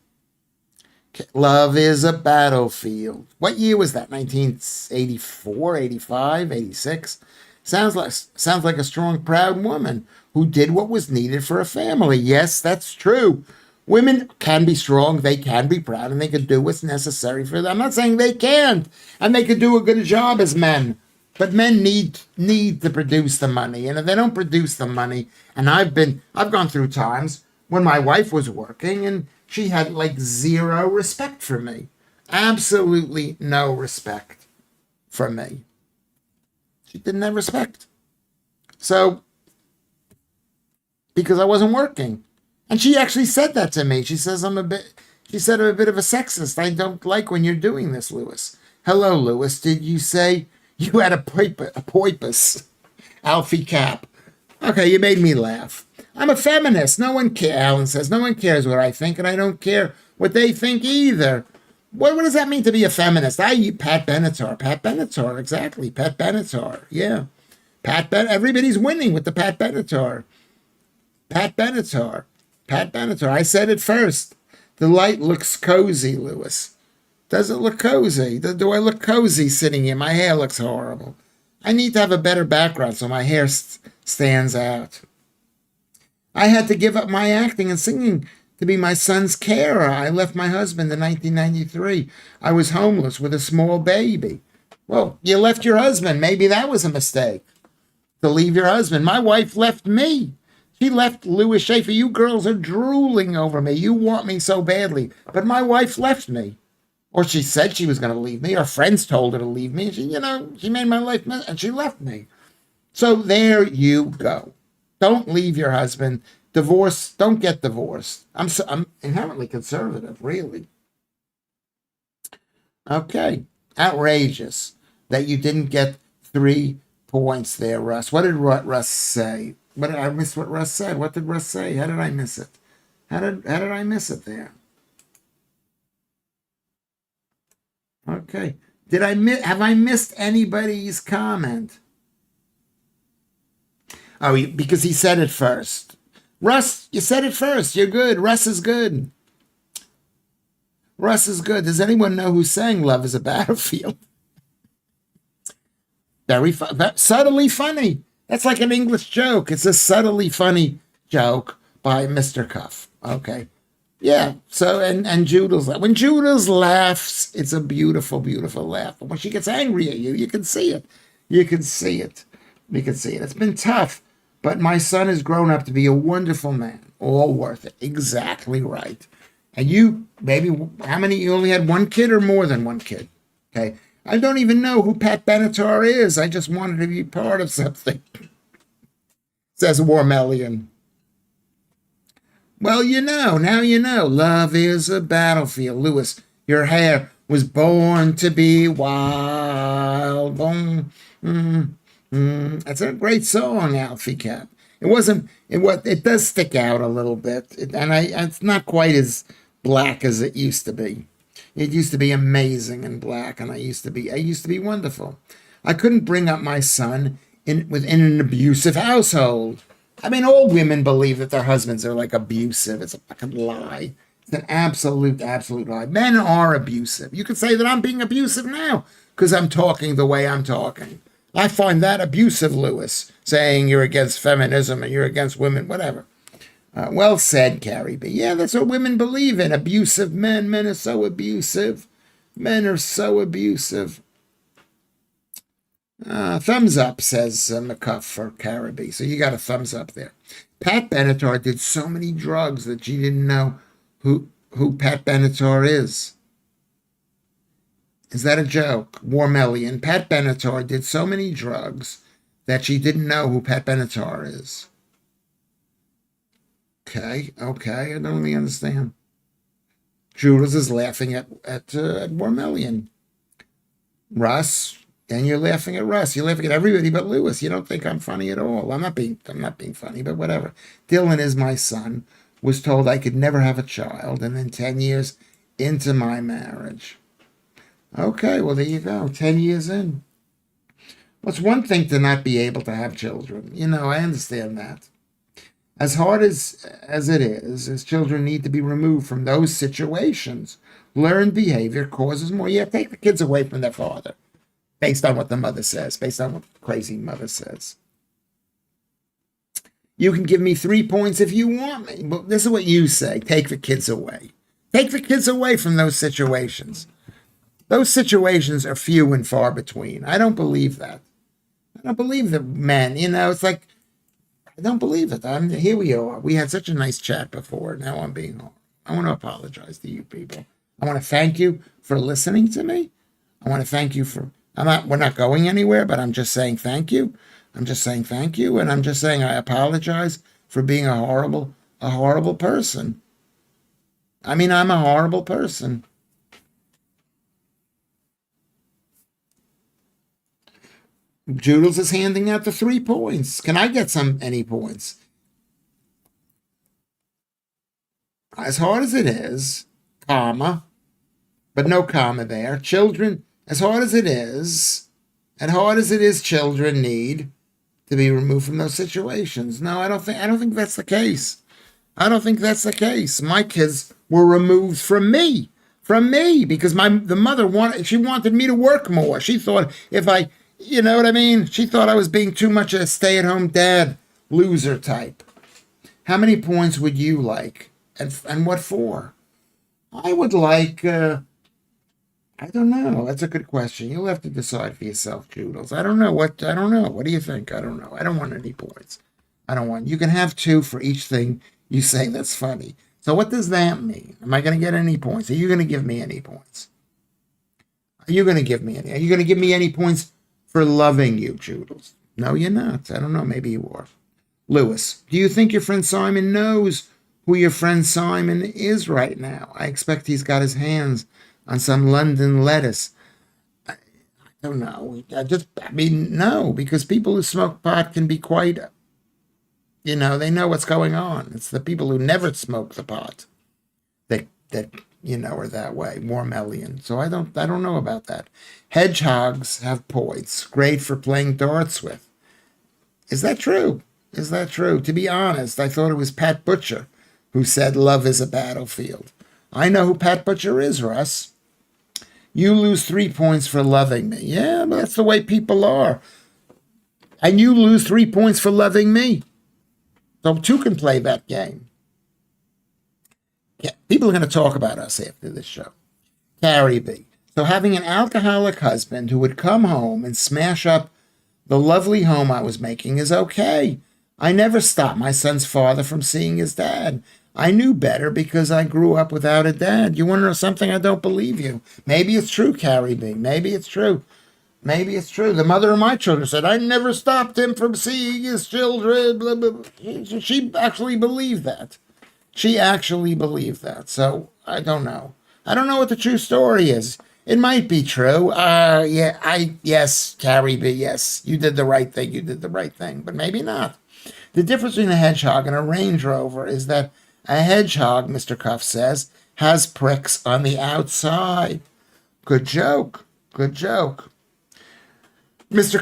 Love is a battlefield. What year was that? 1984, 85, 86? Sounds like a strong, proud woman who did what was needed for a family. Yes, that's true. Women can be strong, they can be proud, and they can do what's necessary for them. I'm not saying they can't, and they could do a good job as men. But men need to produce the money, and if they don't produce the money, and I've gone through times when my wife was working and she had like zero respect for me, absolutely no respect for me. She didn't have respect. So because I wasn't working, and she actually said that to me. She said I'm a bit of a sexist. I don't like when you're doing this, Lewis. Hello, Lewis. Did you say you had a poipus? Alfie Cap. Okay, you made me laugh. I'm a feminist. Alan says, no one cares what I think, and I don't care what they think either. What does that mean to be a feminist? Pat Benatar, exactly. Pat Benatar, yeah. Everybody's winning with the Pat Benatar. Pat Benatar. I said it first. The light looks cozy, Lewis. Does it look cozy? Do I look cozy sitting here? My hair looks horrible. I need to have a better background so my hair stands out. I had to give up my acting and singing to be my son's carer. I left my husband in 1993. I was homeless with a small baby. Well, you left your husband. Maybe that was a mistake, to leave your husband. My wife left me. She left Lewis Schaffer. You girls are drooling over me. You want me so badly. But my wife left me. Or she said she was going to leave me. Or friends told her to leave me. She made my life and she left me. So there you go. Don't leave your husband. Don't get divorced. I'm inherently conservative, really. Okay. Outrageous that you didn't get 3 points there, Russ. What did Russ say? I missed what Russ said. What did Russ say? How did I miss it? How did I miss it there? Okay. Have I missed anybody's comment? Oh, because he said it first. Russ, you said it first. You're good. Russ is good. Does anyone know who sang Love is a Battlefield? Very subtly funny. That's like an English joke. It's a subtly funny joke by Mr. Cuff. Okay. Yeah. So, and Joodles, when Joodles laughs, it's a beautiful, beautiful laugh. But when she gets angry at you, you can see it. It's been tough. But my son has grown up to be a wonderful man. All worth it. Exactly right. And you, baby, you only had one kid or more than one kid? Okay. I don't even know who Pat Benatar is. I just wanted to be part of something. Says Warmelian. Well, now you know. Love is a battlefield. Lewis, your hair was born to be wild. That's a great song, Alfie Cap. It does stick out a little bit. It's not quite as black as it used to be. It used to be amazing and black, and I used to be wonderful. I couldn't bring up my son within an abusive household. I mean, all women believe that their husbands are like abusive. It's a fucking lie. It's an absolute lie. Men are abusive. You could say that I'm being abusive now because I'm talking the way I'm talking. I find that abusive, Lewis, saying you're against feminism and you're against women, whatever. Well said, Carrie B. Yeah, that's what women believe in. Abusive men. Men are so abusive. Thumbs up, says McCuff for Caribbean. So you got a thumbs up there. Pat Benatar did so many drugs that she didn't know who Pat Benatar is. Is that a joke? Warmelian. Pat Benatar did so many drugs that she didn't know who Pat Benatar is. Okay, I don't really understand. Jules is laughing at Warmelian. Russ, And you're laughing at Russ. You're laughing at everybody but Lewis. You don't think I'm funny at all. I'm not being funny, but whatever. Dylan is my son. Was told I could never have a child, and then 10 years into my marriage. Okay, well there you go. 10 years in. Well, it's one thing to not be able to have children. I understand that. As hard as it is, as children need to be removed from those situations, learned behavior causes more. Yeah, take the kids away from their father, based on what the mother says, based on what the crazy mother says. You can give me 3 points if you want me, but this is what you say. Take the kids away. Take the kids away from those situations. Those situations are few and far between. I don't believe that. I don't believe that men, it's like, I don't believe it. Here we are. We had such a nice chat before. Now I'm being hard. I want to apologize to you people. I want to thank you for listening to me. I want to thank you for, we're not going anywhere, but I'm just saying thank you. I'm just saying thank you. And I'm just saying I apologize for being a horrible person. I'm a horrible person. Joodles is handing out the 3 points. Can I get any points? As hard as it is, comma, but no comma there. Children, as hard as it is, children need to be removed from those situations. No, I don't think that's the case. I don't think that's the case. My kids were removed from me, because the mother wanted me to work more. She thought if I, you know what I mean? She thought I was being too much a stay-at-home dad loser type. How many points would you like? And what for? I would like, I don't know. That's a good question. You'll have to decide for yourself, Joodles. I don't know. What do you think? I don't know. I don't want any points. You can have 2 for each thing you say that's funny. So what does that mean? Am I going to get any points? Are you going to give me any points? Are you going to give me any points for loving you, Joodles? No, you're not. I don't know. Maybe you are. Lewis, do you think your friend Simon knows who your friend Simon is right now? I expect he's got his hands on some London lettuce. I don't know. No, because people who smoke pot can be quite, they know what's going on. It's the people who never smoke the pot that are that way, more Melian. So I don't know about that. Hedgehogs have points, great for playing darts with. Is that true? To be honest, I thought it was Pat Butcher who said love is a battlefield. I know who Pat Butcher is, Russ. You lose 3 points for loving me. Yeah, but that's the way people are. And you lose 3 points for loving me. So 2 can play that game. Yeah, people are going to talk about us after this show. Carrie B. So having an alcoholic husband who would come home and smash up the lovely home I was making is okay. I never stopped my son's father from seeing his dad. I knew better because I grew up without a dad. You want to know something? I don't believe you. Maybe it's true, Carrie B. Maybe it's true. The mother of my children said, I never stopped him from seeing his children. Blah, blah, blah. She actually believed that. So I don't know. I don't know what the true story is. It might be true. Yes, Carrie B. Yes, you did the right thing. But maybe not. The difference between a hedgehog and a Range Rover is that a hedgehog, Mr. Cuff says, has pricks on the outside. Good joke. Mr.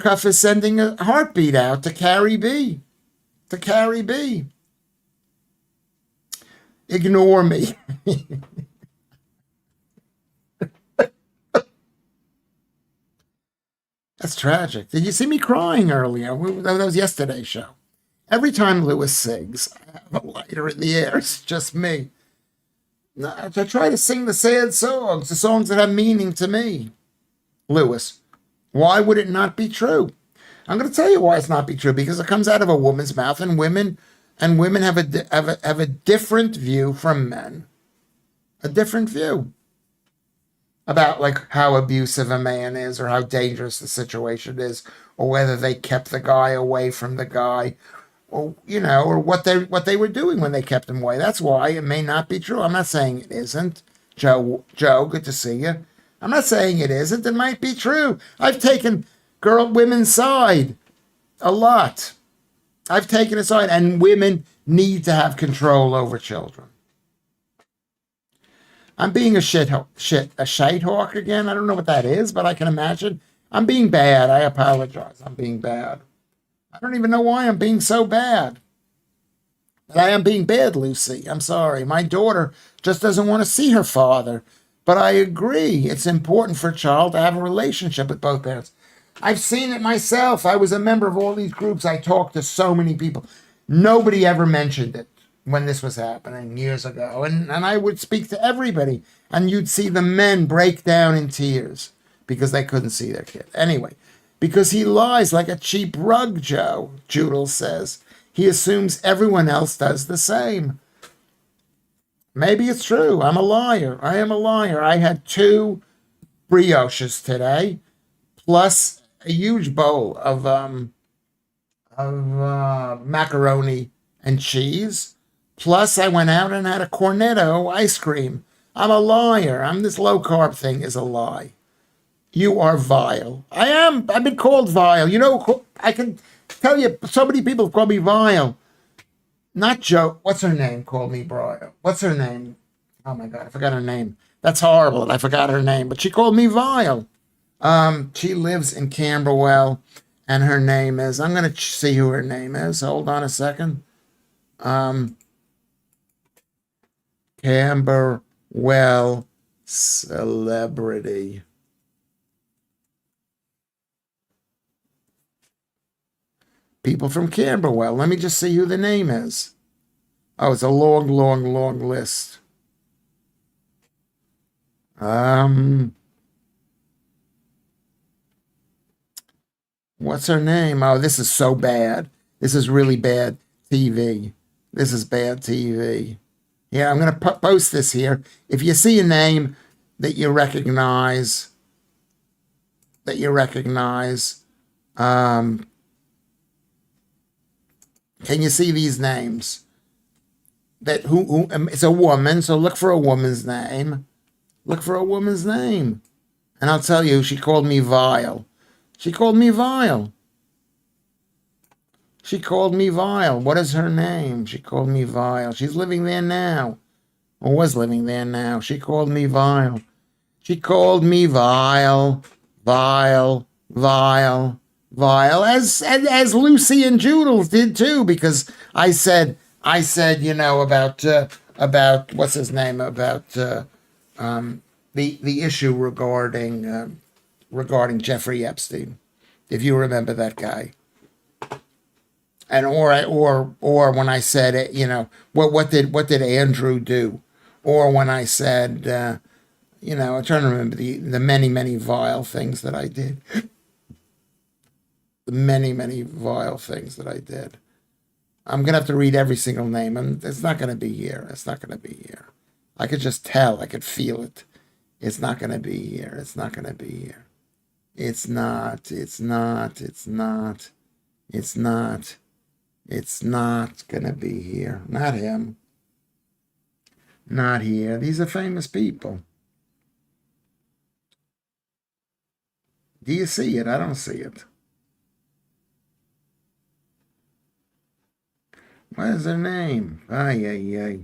Cuff is sending a heartbeat out to Carrie B. Ignore me. That's tragic. Did you see me crying earlier? That was yesterday's show. Every time Lewis sings, I have a lighter in the air. It's just me. I try to sing the sad songs, the songs that have meaning to me. Lewis, why would it not be true? I'm going to tell you why it's not be true, because it comes out of a woman's mouth, and women have a different view from men. A different view about like how abusive a man is, or how dangerous the situation is, or whether they kept the guy away from the guy, or or what they were doing when they kept him away. That's why it may not be true. I'm not saying it isn't. Joe, good to see you. I'm not saying it isn't. It might be true. I've taken women's side a lot. I've taken a side, and women need to have control over children. I'm being a shite hawk again. I don't know what that is, but I can imagine. I'm being bad. I apologize. I'm being bad. I don't even know why I'm being so bad. But I am being bad, Lucy. I'm sorry. My daughter just doesn't want to see her father. But I agree. It's important for a child to have a relationship with both parents. I've seen it myself. I was a member of all these groups. I talked to so many people. Nobody ever mentioned it when this was happening years ago. And I would speak to everybody. And you'd see the men break down in tears because they couldn't see their kid. Anyway, because he lies like a cheap rug, Joe, Judel says. He assumes everyone else does the same. Maybe it's true. I'm a liar. I am a liar. I had 2 brioches today, plus a huge bowl of macaroni and cheese. Plus, I went out and had a cornetto ice cream. I'm a liar. This low carb thing is a lie. You are vile. I am. I've been called vile. You know, I can tell you, so many people have called me vile. Not Joe. What's her name? Called me vile. What's her name? Oh my God, I forgot her name. That's horrible. I forgot her name, but she called me vile. She lives in Camberwell, and her name is. I'm gonna see who her name is. Hold on a second. Camberwell celebrity. People from Camberwell. Let me just see who the name is. Oh, it's a long, long, long list. What's her name? Oh, this is so bad. This is really bad TV. This is bad TV. Yeah, I'm going to post this here. If you see a name that you recognize, can you see these names? That who it's a woman, so look for a woman's name. Look for a woman's name. And I'll tell you, she called me vile. She called me vile. She called me vile. What is her name? She called me vile. She's living there now. Or was living there now. She called me vile. She called me vile, vile, vile, vile, as Lucy and Judels did too, because I said, you know, about what's his name, about the issue regarding Jeffrey Epstein, if you remember that guy. And or when I said, you know, what did Andrew do? Or when I said, you know, I'm trying to remember the many vile things that I did. The many vile things that I did. I'm gonna have to read every single name, and it's not gonna be here. It's not gonna be here. I could just tell. I could feel it. It's not gonna be here. It's not gonna be here. It's not. It's not. It's not. It's not. It's not gonna be here. Not him. Not here. These are famous people. Do you see it? I don't see it. What is her name? Ay. I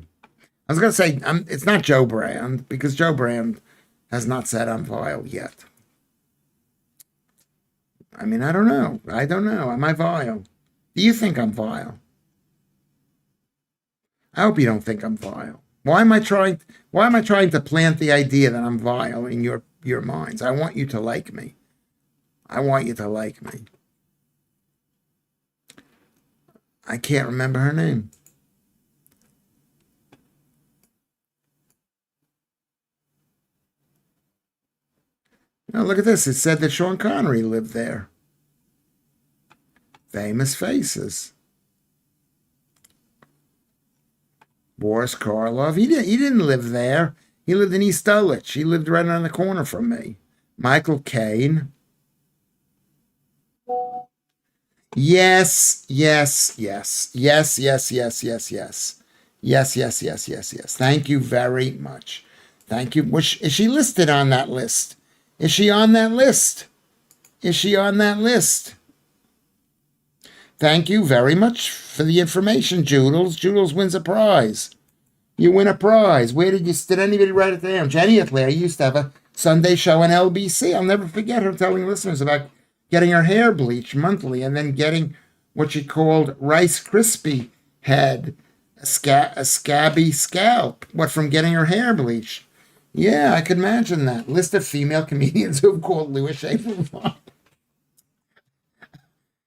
was going to say, it's not Joe Brand, because Joe Brand has not said I'm vile yet. I mean, I don't know. I don't know. Am I vile? Do you think I'm vile? I hope you don't think I'm vile. Why am I trying to plant the idea that I'm vile in your minds? I want you to like me. I want you to like me. I can't remember her name. Now look at this. It said that Sean Connery lived there. Famous faces. Boris Karloff. He didn't live there. He lived in East Dulwich. He lived right on the corner from me. Michael Caine. Yes. Thank you very much. Thank you. Is she listed on that list? Is she on that list? Is she on that list? Thank you very much for the information, Joodles. Joodles wins a prize. You win a prize. Did anybody write it down? Jenny Atlaire used to have a Sunday show on LBC. I'll never forget her telling listeners about getting her hair bleached monthly and then getting what she called Rice Krispie head, a scabby scalp. What, from getting her hair bleached? Yeah, I could imagine that. List of female comedians who have called Lewis Schaffer.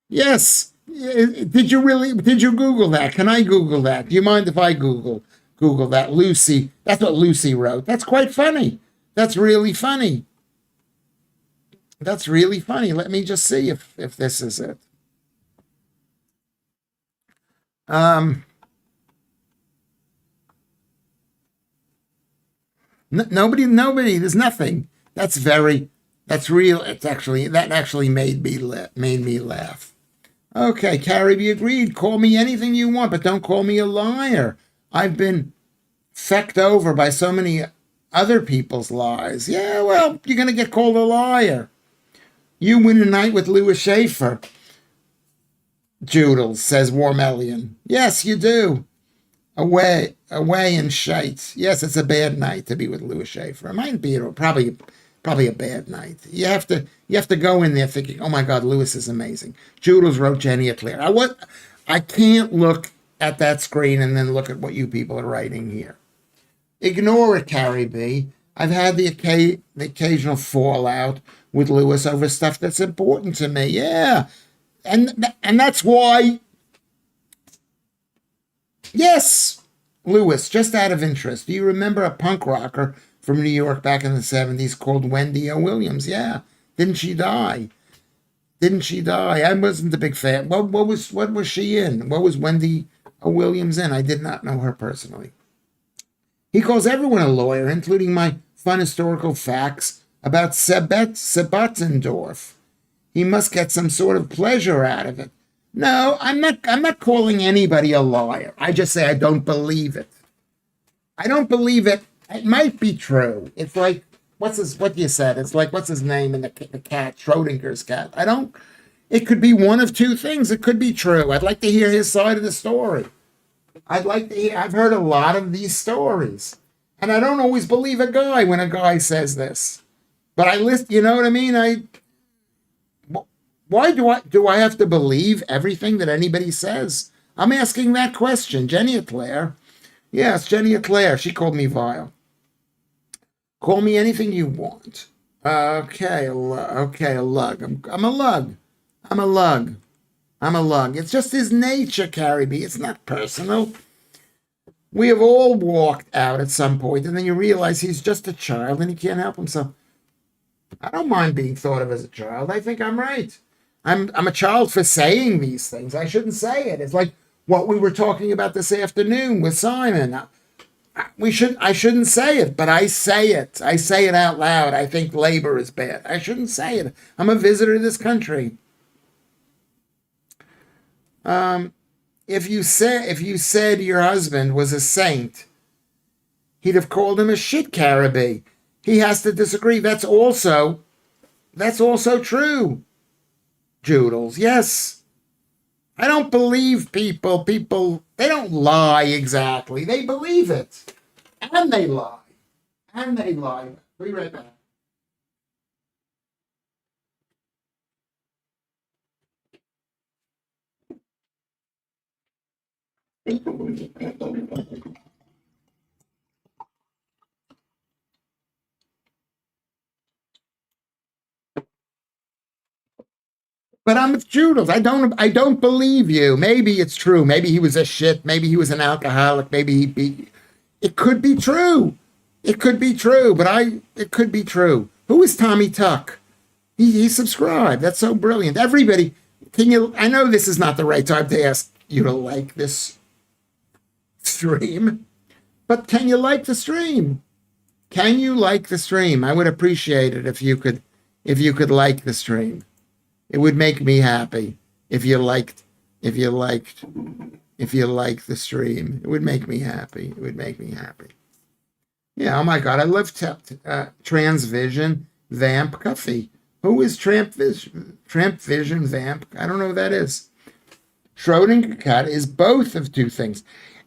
Yes. Did you Google that? Can I Google that? Do you mind if I Google that? Lucy. That's what Lucy wrote. That's quite funny. That's really funny. That's really funny. Let me just see if this is it. Nobody. There's nothing. That's real. That actually made me laugh. Okay, Carrie, agreed. Call me anything you want, but don't call me a liar. I've been fecked over by so many other people's lies. Yeah, well, you're going to get called a liar. You win a night with Lewis Schaffer. Joodles, says Warmelian. Yes, you do. Away in shite. Yes, it's a bad night to be with Lewis Schaffer. It might be probably a bad night. You have to go in there thinking, oh my God, Lewis is amazing. Joodles wrote Jenny Atlaire. I can't look at that screen and then look at what you people are writing here. Ignore it, Carrie B. I've had the occasional fallout with Lewis over stuff that's important to me. Yeah. And that's why, yes, Lewis, just out of interest, do you remember a punk rocker from New York back in the 70s called Wendy O. Williams? Yeah. Didn't she die? I wasn't a big fan. What was she in? What was Wendy O. Williams in? I did not know her personally. He calls everyone a lawyer, including my fun historical facts about Sebattendorf. He must get some sort of pleasure out of it. No, I'm not calling anybody a liar. I just say I don't believe it. I don't believe it. It might be true. It's like what you said. It's like what's his name in the cat, Schrodinger's cat. It could be one of two things. It could be true. I'd like to hear his side of the story. I've heard a lot of these stories. And I don't always believe a guy when a guy says this. But you know what I mean? Why do I have to believe everything that anybody says? I'm asking that question. Jenny Atlaire. Yes, Jenny Atlaire. She called me vile. Call me anything you want. Okay, a lug. I'm a lug. I'm a lug. It's just his nature, Carrie B. It's not personal. We have all walked out at some point, and then you realize he's just a child and he can't help himself. I don't mind being thought of as a child. I think I'm right. I'm a child for saying these things. I shouldn't say it. It's like what we were talking about this afternoon with Simon. I shouldn't say it, but I say it. I say it out loud. I think labor is bad. I shouldn't say it. I'm a visitor to this country. If you said your husband was a saint, he'd have called him a shit caribou. He has to disagree. That's also true. Joodles, yes. I don't believe people. People, they don't lie exactly. They believe it. And they lie. Be right back. But I'm with Joodles. I don't believe you. Maybe it's true. Maybe he was a shit. Maybe he was an alcoholic. It could be true. It could be true, it could be true. Who is Tommy Tuck? He subscribed. That's so brilliant. Everybody, I know this is not the right time to ask you to like this stream, but can you like the stream? Can you like the stream? I would appreciate it if you could like the stream. It would make me happy if you liked the stream. It would make me happy. Yeah, oh my God, I love Transvision, Vamp, Coffee. Who is Tramp Vision Vamp? I don't know who that is. Schrodinger cat is both of two things.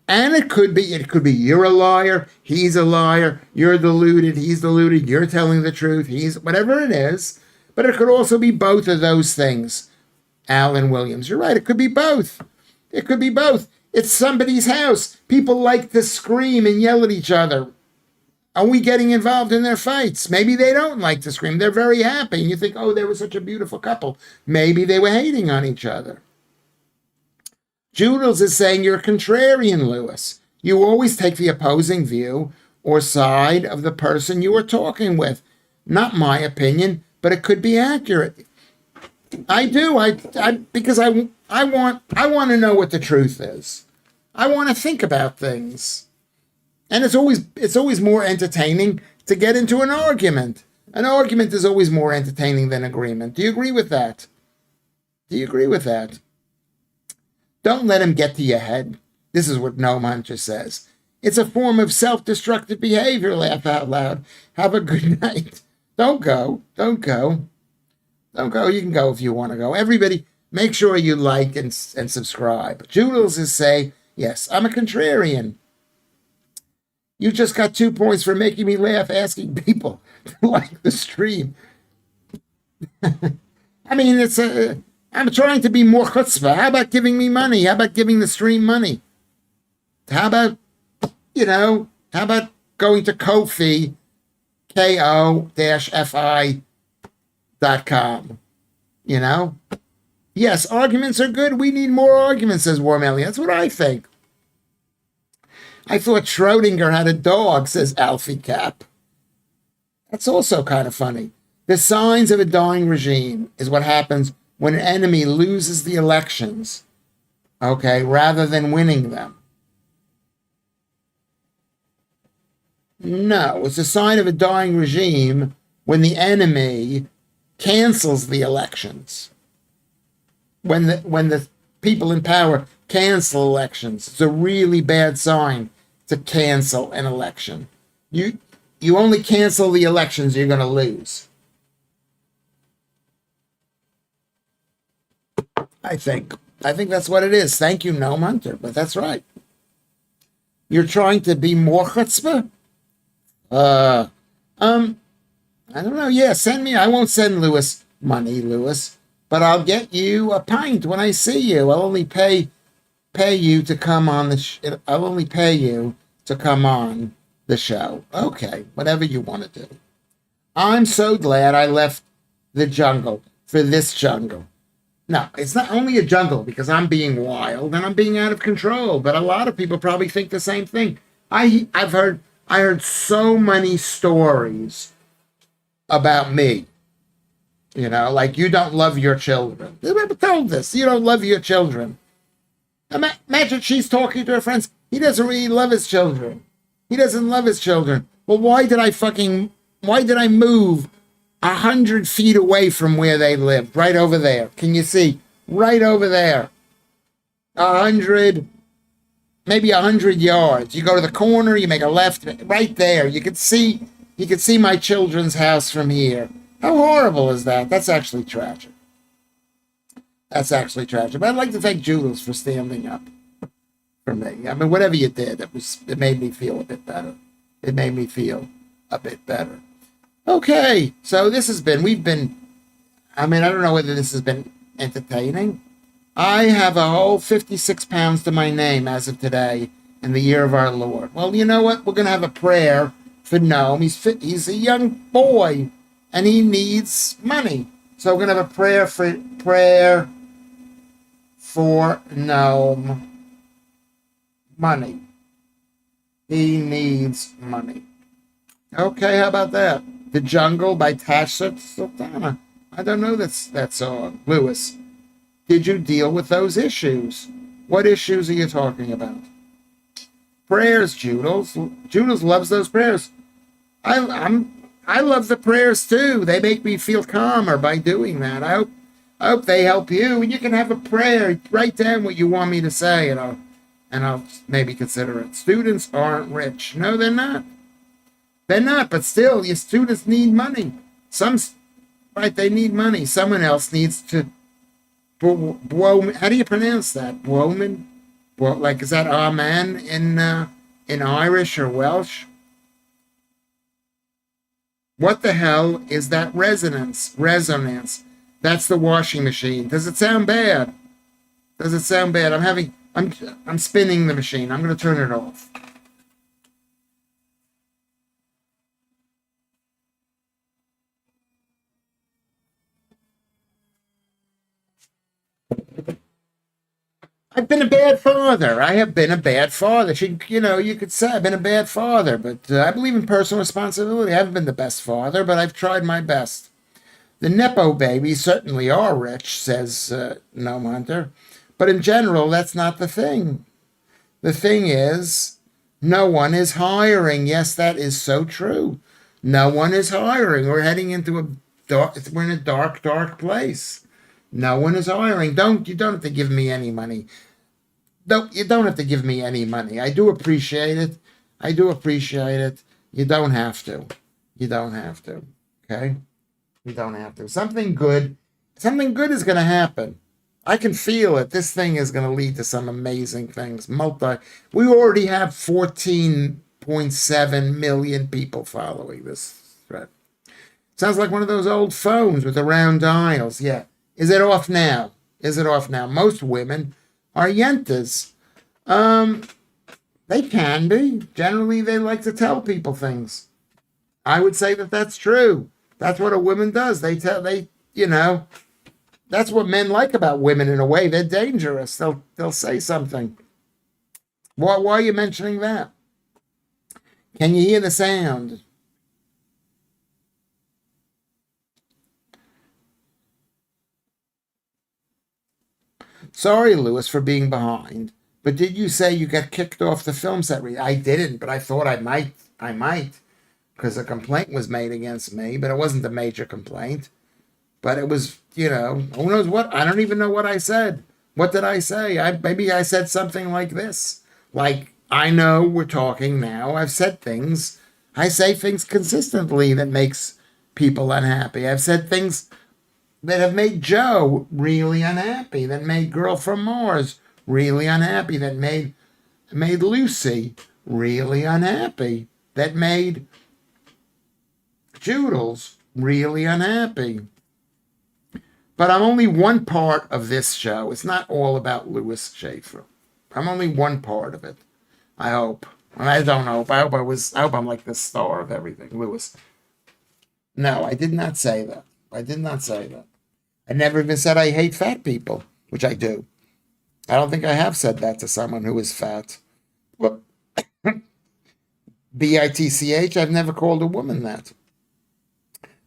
And it could be you're a liar, he's a liar, you're deluded, he's deluded, you're telling the truth, he's whatever it is. But it could also be both of those things. Alan Williams, you're right, it could be both. It could be both. It's somebody's house. People like to scream and yell at each other. Are we getting involved in their fights? Maybe they don't like to scream. They're very happy. And you think, oh, they were such a beautiful couple. Maybe they were hating on each other. Joodles is saying you're a contrarian, Lewis. You always take the opposing view or side of the person you are talking with. Not my opinion, but it could be accurate. I do. Because I want to know what the truth is. I want to think about things. And it's always more entertaining to get into an argument. An argument is always more entertaining than agreement. Do you agree with that? Do you agree with that? Don't let him get to your head. This is what Noam Hunter says. It's a form of self-destructive behavior, laugh out loud. Have a good night. Don't go. Don't go. Don't go. You can go if you want to go. Everybody, make sure you like and subscribe. Joodles is say, yes, I'm a contrarian. You just got 2 points for making me laugh, asking people to like the stream. I mean, I'm trying to be more chutzpah. How about giving me money? How about giving the stream money? How about going to Ko-fi, ko-fi.com? Yes, arguments are good. We need more arguments, says Warm Elliot. That's what I think. I thought Schrodinger had a dog, says Alfie Cap. That's also kind of funny. The signs of a dying regime is what happens when an enemy loses the elections, okay, rather than winning them. No, it's a sign of a dying regime when the enemy cancels the elections. When the people in power cancel elections, it's a really bad sign to cancel an election. You only cancel the elections you're going to lose. I think that's what it is. Thank you, Noam Hunter, but that's right. You're trying to be more chutzpah? I don't know. Yeah, send me. I won't send Lewis money, Lewis, but I'll get you a pint when I see you. I'll only pay you to come on I'll only pay you to come on the show. Okay, whatever you want to do. I'm so glad I left the jungle for this jungle. No, it's not only a jungle because I'm being wild and I'm being out of control, but a lot of people probably think the same thing. I heard so many stories about me. Like you don't love your children. Who ever told this? You don't love your children. Imagine she's talking to her friends. He doesn't really love his children. He doesn't love his children. Well, why did I move 100 feet away from where they lived? Right over there. Can you see? Right over there. 100, maybe 100 yards. You go to the corner, you make a left, right there. You can see my children's house from here. How horrible is that? That's actually tragic. That's actually tragic. But I'd like to thank Joodles for standing up for me. I mean, whatever you did, it made me feel a bit better. It made me feel a bit better. Okay, so I don't know whether this has been entertaining. I have a whole 56 pounds to my name as of today in the year of our Lord. Well, you know what? We're going to have a prayer for Noam. He's a young boy, and he needs money. So we're going to have a prayer for Noam. Money. He needs money. Okay, how about that? The Jungle by Tasha Sultana. I don't know that song. Lewis, did you deal with those issues? What issues are you talking about? Prayers, Joodles. Joodles loves those prayers. I love the prayers too. They make me feel calmer by doing that. I hope they help you. And you can have a prayer. Write down what you want me to say, and I'll maybe consider it. Students aren't rich. No, they're not. They're not, but still, your students need money. Some Right, they need money. Someone else needs to. How do you pronounce that? Bwoman? Like, is that amen in Irish or Welsh? What the hell is that resonance? Resonance. That's the washing machine. Does it sound bad? Does it sound bad? I'm spinning the machine. I'm going to turn it off. I've been a bad father. I have been a bad father. You could say I've been a bad father, but I believe in personal responsibility. I haven't been the best father, but I've tried my best. The Nepo babies certainly are rich, says Gnome Hunter. But in general, that's not the thing. The thing is, no one is hiring. Yes, that is so true. No one is hiring. We're heading into we're in a dark, dark place. No one is hiring. You don't have to give me any money. You don't have to give me any money. I do appreciate it. I do appreciate it. You don't have to. You don't have to. Okay? You don't have to. Something good is going to happen. I can feel it. This thing is going to lead to some amazing things. We already have 14.7 million people following this thread. Sounds like one of those old phones with the round dials. Yeah. Is it off now? Is it off now? Most women are yentas. They can be. Generally, they like to tell people things. I would say that that's true. That's what a woman does. That's what men like about women in a way. They're dangerous. They'll say something. Why are you mentioning that? Can you hear the sound? Sorry, Lewis, for being behind. But did you say you got kicked off the film set? I didn't, but I thought I might. I might, because a complaint was made against me, but it wasn't a major complaint. But it was, who knows what? I don't even know what I said. What did I say? Maybe I said something like this. Like, I know we're talking now. I've said things. I say things consistently that makes people unhappy. I've said things that have made Joe really unhappy, that made Girl from Mars really unhappy, that made Lucy really unhappy, that made Joodles really unhappy. But I'm only one part of this show. It's not all about Lewis Schaffer. I'm only one part of it. I hope. I don't hope. I hope I'm like the star of everything, Lewis. No, I did not say that. I did not say that. I never even said I hate fat people, which I do. I don't think I have said that to someone who is fat. Well, bitch, I've never called a woman that.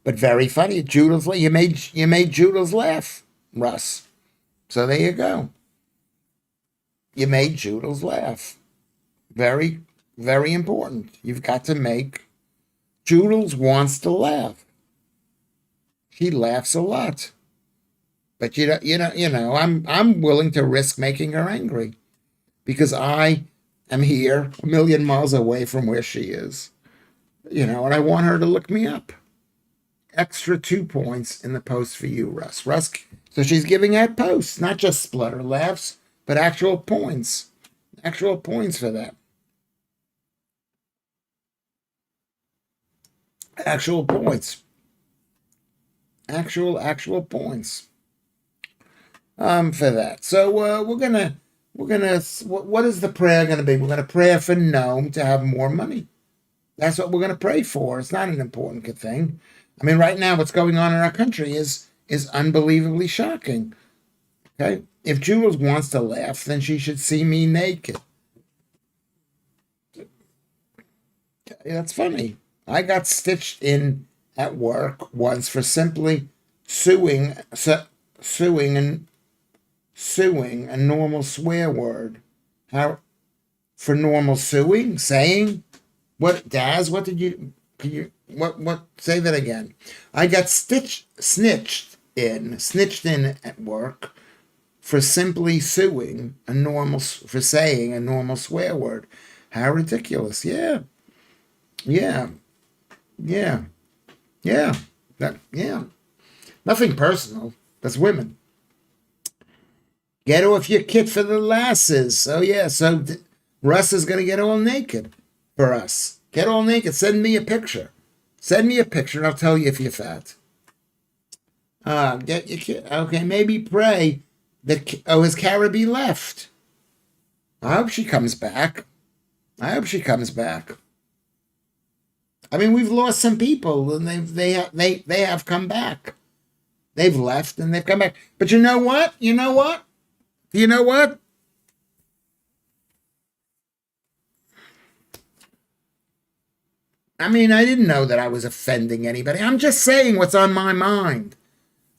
But very funny. Joodles, you made Joodles laugh, Russ. So there you go. You made Joodles laugh. Very, very important. You've got to make Joodles wants to laugh. She laughs a lot. But I'm willing to risk making her angry because I am here a million miles away from where she is. And I want her to look me up. Extra 2 points in the post for you, Russ. So she's giving out posts, not just splutter laughs, but actual points. Actual points for that. Actual points. Actual points. For that. So what is the prayer gonna be? We're gonna pray for Gnome to have more money. That's what we're gonna pray for. It's not an important thing. I mean, right now, what's going on in our country is unbelievably shocking. Okay, if Jules wants to laugh, then she should see me naked. That's funny. I got stitched in at work once for simply suing a normal swear word. How for normal suing? Saying what? Daz? What did you? Can you? What? Say that again. I got snitched in at work for simply saying a normal swear word. How ridiculous! Yeah, yeah, yeah, yeah. Yeah. Nothing personal. That's women. Get off your kit for the lasses. Oh yeah, so Russ is gonna get all naked for us. Get all naked. Send me a picture. Send me a picture, and I'll tell you if you're fat. Get your kid. Okay, maybe pray that. Oh, has Caribbean left? I hope she comes back. I hope she comes back. I mean, we've lost some people, and they have come back. They've left and they've come back. But you know what? You know what? You know what? I mean, I didn't know that I was offending anybody. I'm just saying what's on my mind.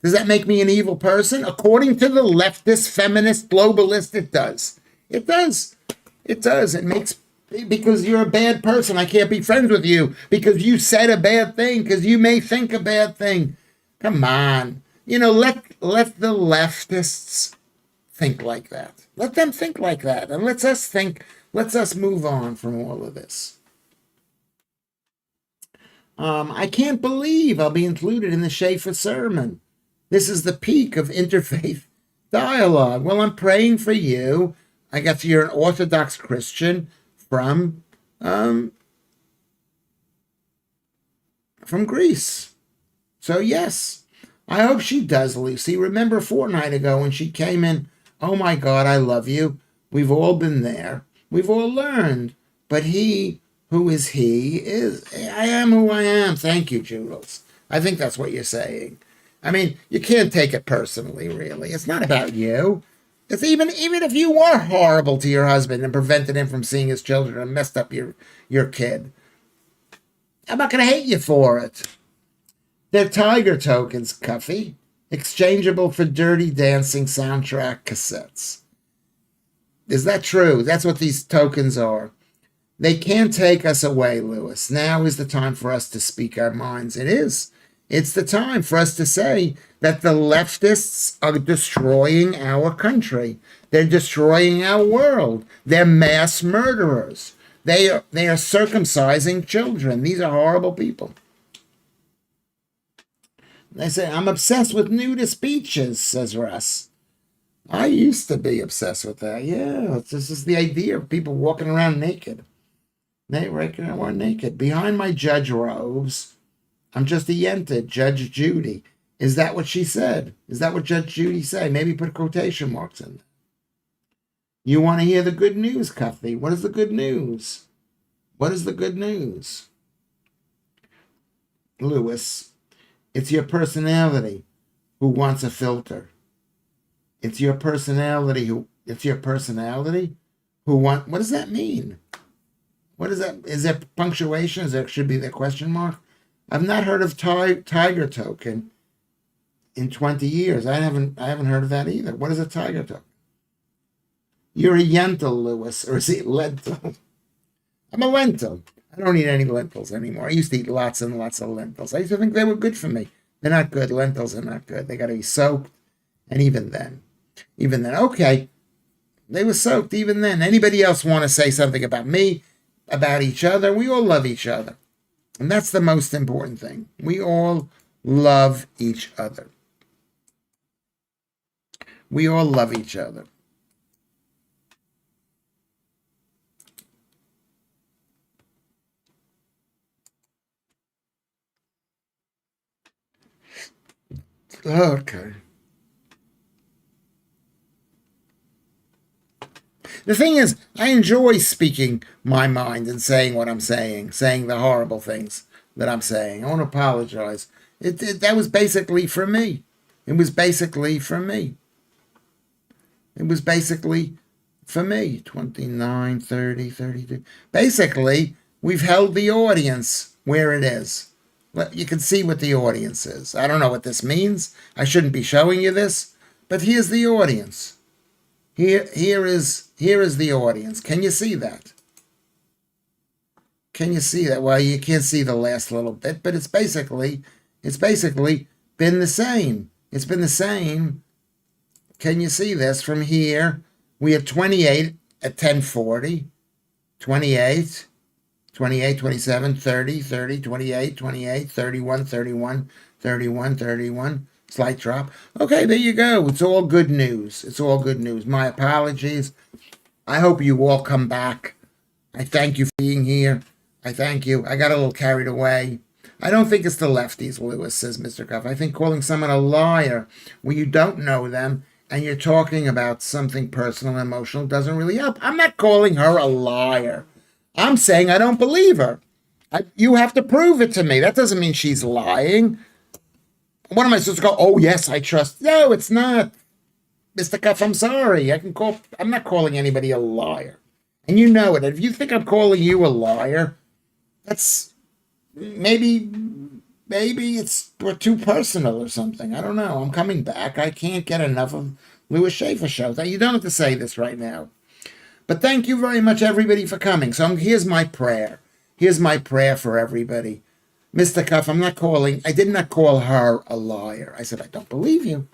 Does that make me an evil person? According to the leftist, feminist, globalist, it does. It does. It does. It makes, because you're a bad person. I can't be friends with you because you said a bad thing, because you may think a bad thing. Come on. Let the leftists think like that. Let them think like that. And let's us move on from all of this. I can't believe I'll be included in the Schaffer sermon. This is the peak of interfaith dialogue. Well, I'm praying for you. I guess you're an Orthodox Christian from Greece. So yes, I hope she does, Lucy. Remember a fortnight ago when she came in, oh my God, I love you. We've all been there. We've all learned. But he who is he is, I am who I am. Thank you, Jules. I think that's what you're saying. I mean, you can't take it personally, really. It's not about you. It's even if you were horrible to your husband and prevented him from seeing his children and messed up your kid, I'm not going to hate you for it. They're tiger tokens, Cuffy. Exchangeable for Dirty Dancing soundtrack cassettes. Is that true? That's what these tokens are. They can't take us away, Lewis. Now is the time for us to speak our minds. It is. It's the time for us to say that the leftists are destroying our country. They're destroying our world. They're mass murderers. They are circumcising children. These are horrible people. They say, I'm obsessed with nudist beaches, says Russ. I used to be obsessed with that. Yeah, this is the idea of people walking around naked. They reckon I weren't naked. Behind my judge robes, I'm just a yenta, Judge Judy. Is that what she said? Is that what Judge Judy said? Maybe put quotation marks in there. You want to hear the good news, Cuffy? What is the good news? What is the good news? Lewis, it's your personality who wants a filter. It's your personality who what does that mean? What is that? Is there punctuation? Should be the question mark? I've not heard of tiger token in 20 years. I haven't heard of that either. What is a tiger token? You're a yentil, Lewis, or is it lentil? I'm a lentil. I don't eat any lentils anymore. I used to eat lots and lots of lentils. I used to think they were good for me. They're not good. Lentils are not good. They got to be soaked. And even then, okay, they were soaked even then. Anybody else want to say something about me, about each other? We all love each other. And that's the most important thing. We all love each other. We all love each other. Okay. The thing is, I enjoy speaking my mind and saying what I'm saying the horrible things that I'm saying. I want to apologize. That was basically for me. It was basically for me. It was basically for me. 29, 30, 32. Basically, we've held the audience where it is. You can see what the audience is. I don't know what this means. I shouldn't be showing you this, but here's the audience. Here is the audience. Can you see that? Can you see that? Well, you can't see the last little bit, but it's basically been the same. It's been the same. Can you see this from here? We have 28 at 1040, 28, 28, 27, 30, 30, 28, 28, 31, 31, 31, 31. Slight drop. Okay, there you go. It's all good news. It's all good news. My apologies. I hope you all come back. I thank you for being here. I thank you. I got a little carried away. I don't think it's the lefties, Lewis, says Mr. Cuff. I think calling someone a liar when you don't know them and you're talking about something personal and emotional doesn't really help. I'm not calling her a liar. I'm saying I don't believe her. You have to prove it to me. That doesn't mean she's lying. What am I supposed to go? Oh, yes, I trust. No, it's not. Mr. Cuff, I'm sorry. I'm not calling anybody a liar. And you know it. If you think I'm calling you a liar, that's maybe we're too personal or something. I don't know. I'm coming back. I can't get enough of Lewis Schaffer shows. You don't have to say this right now. But thank you very much, everybody, for coming. So here's my prayer. Here's my prayer for everybody. Mr. Cuff, I did not call her a liar. I said, I don't believe you.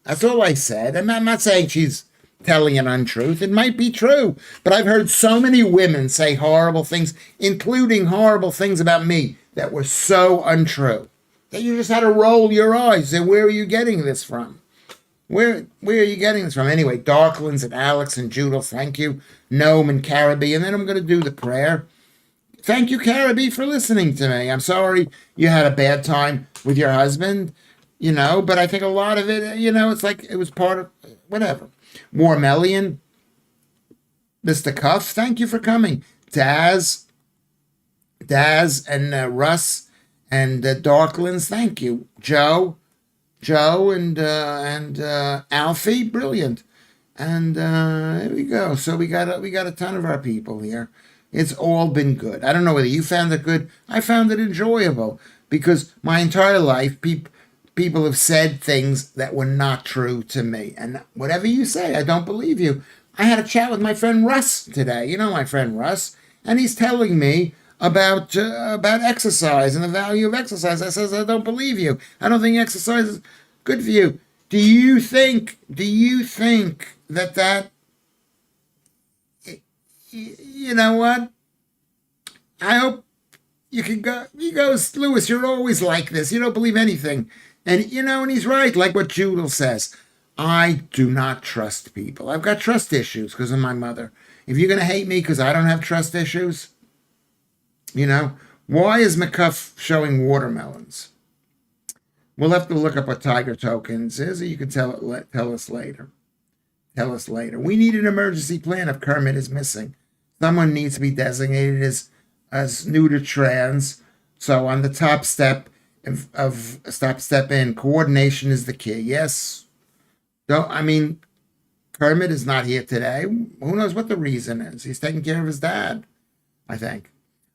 That's all I said. And I'm not saying she's telling an untruth. It might be true. But I've heard so many women say horrible things, including horrible things about me, that were so untrue that you just had to roll your eyes. And where are you getting this from? Where are you getting this from? Anyway, Darklands and Alex and Judel, thank you. Gnome and Caribbean. And then I'm going to do the prayer. Thank you, Caribbean, for listening to me. I'm sorry you had a bad time with your husband, but I think a lot of it, it's like it was part of whatever. Warmelian, Mr. Cuff, thank you for coming. Daz, and Russ and Darklands, thank you. Joe, and Alfie, brilliant. And there we go. So we got a ton of our people here. It's all been good. I don't know whether you found it good. I found it enjoyable because my entire life people have said things that were not true to me. And whatever you say, I don't believe you. I had a chat with my friend Russ today. You know my friend Russ, and he's telling me about exercise and the value of exercise. I says I don't believe you. I don't think exercise is good for you. Do you think that you know what? I hope you can go. He goes, Lewis, you're always like this. You don't believe anything. And, and he's right, like what Judel says. I do not trust people. I've got trust issues because of my mother. If you're going to hate me because I don't have trust issues, why is McCuff showing watermelons? We'll have to look up what Tiger Tokens is, or you can tell us later. Tell us later. We need an emergency plan if Kermit is missing. Someone needs to be designated as neuter trans. So on the top step of step in, coordination is the key. Yes. Kermit is not here today. Who knows what the reason is? He's taking care of his dad, I think.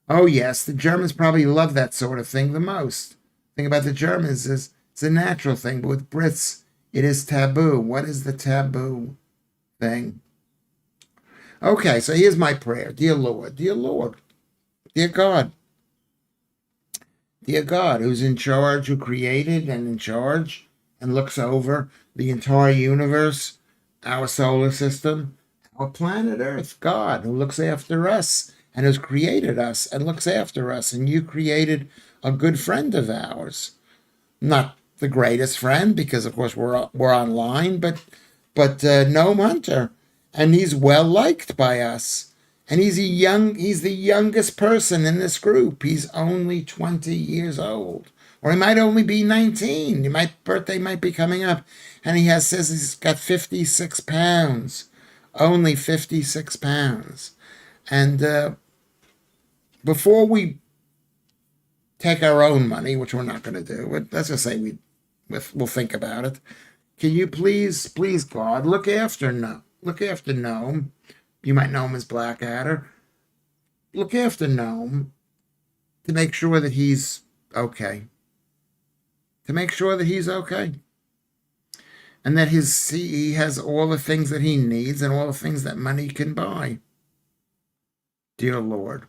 Oh yes, the Germans probably love that sort of thing the most. The thing about the Germans is it's a natural thing, but with Brits, it is taboo. What is the taboo thing? Okay, so here's my prayer. Dear Lord, dear God, who's in charge, who created and in charge and looks over the entire universe, our solar system, our planet Earth, God, who looks after us and has created us and looks after us. And you created a good friend of ours. Not the greatest friend, because of course we're online, but Gnome Hunter. And he's well liked by us. And he's the youngest person in this group. He's only 20 years old. Or he might only be 19. Birthday might be coming up. And says he's got 56 pounds. Only 56 pounds. And before we take our own money, which we're not going to do, let's just say we'll think about it. Can you please, God, look after Gnome. You might know him as Blackadder. Look after Gnome to make sure that he's okay. And that he has all the things that he needs and all the things that money can buy. Dear Lord.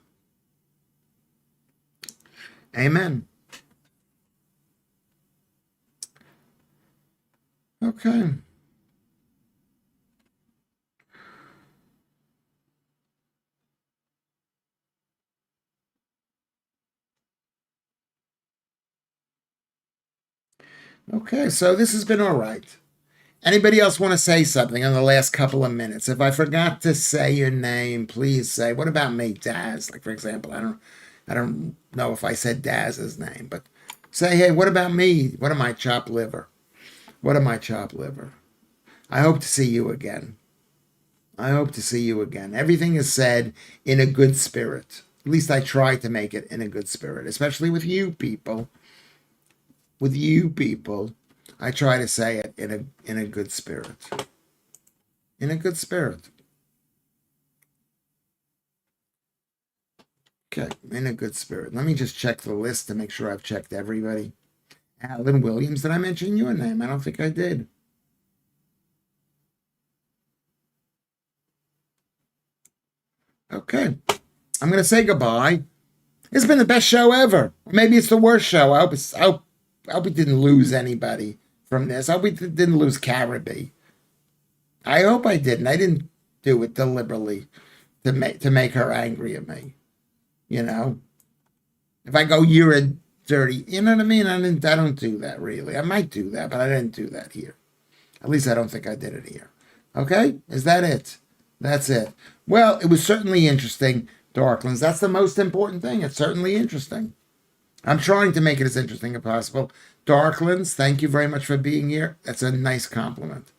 Amen. Okay. Okay, so this has been all right. Anybody else want to say something in the last couple of minutes? If I forgot to say your name, please say. What about me, Daz? Like for example, I don't know if I said Daz's name, but say, hey, what about me? What am I, chopped liver? What am I, chopped liver? I hope to see you again. I hope to see you again. Everything is said in a good spirit. At least I try to make it in a good spirit, especially with you people. With you people, I try to say it in a good spirit. In a good spirit. Okay, in a good spirit. Let me just check the list to make sure I've checked everybody. Alan Williams, did I mention your name? I don't think I did. Okay, I'm going to say goodbye. It's been the best show ever. Maybe it's the worst show. I hope we didn't lose anybody from this. I hope we didn't lose Caribbean. I hope I didn't. I didn't do it deliberately to make her angry at me. You know, if I go you're a dirty, you know what I mean? I don't do that really. I might do that, but I didn't do that here. At least I don't think I did it here. Okay, is that it? That's it. Well, it was certainly interesting, Darklands. That's the most important thing. It's certainly interesting. I'm trying to make it as interesting as possible. Darklands, thank you very much for being here. That's a nice compliment.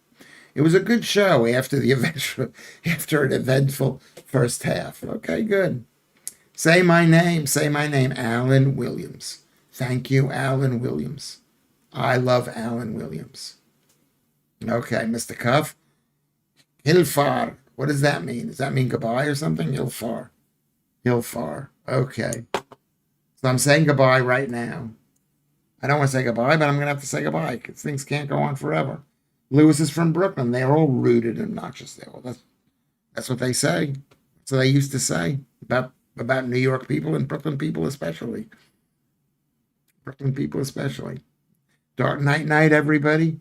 It was a good show after the event, after an eventful first half. Okay, good. Say my name. Say my name, Alan Williams. Thank you, Alan Williams. I love Alan Williams. Okay, Mr. Cuff. Hilfar. What does that mean? Does that mean goodbye or something? Hilfar. Hilfar. Okay. So I'm saying goodbye right now. I don't want to say goodbye, but I'm going to have to say goodbye because things can't go on forever. Lewis is from Brooklyn. They're all rude and obnoxious there. Well, that's what they say. That's what they used to say about New York people and Brooklyn people especially. Brooklyn people especially. Dark night, everybody.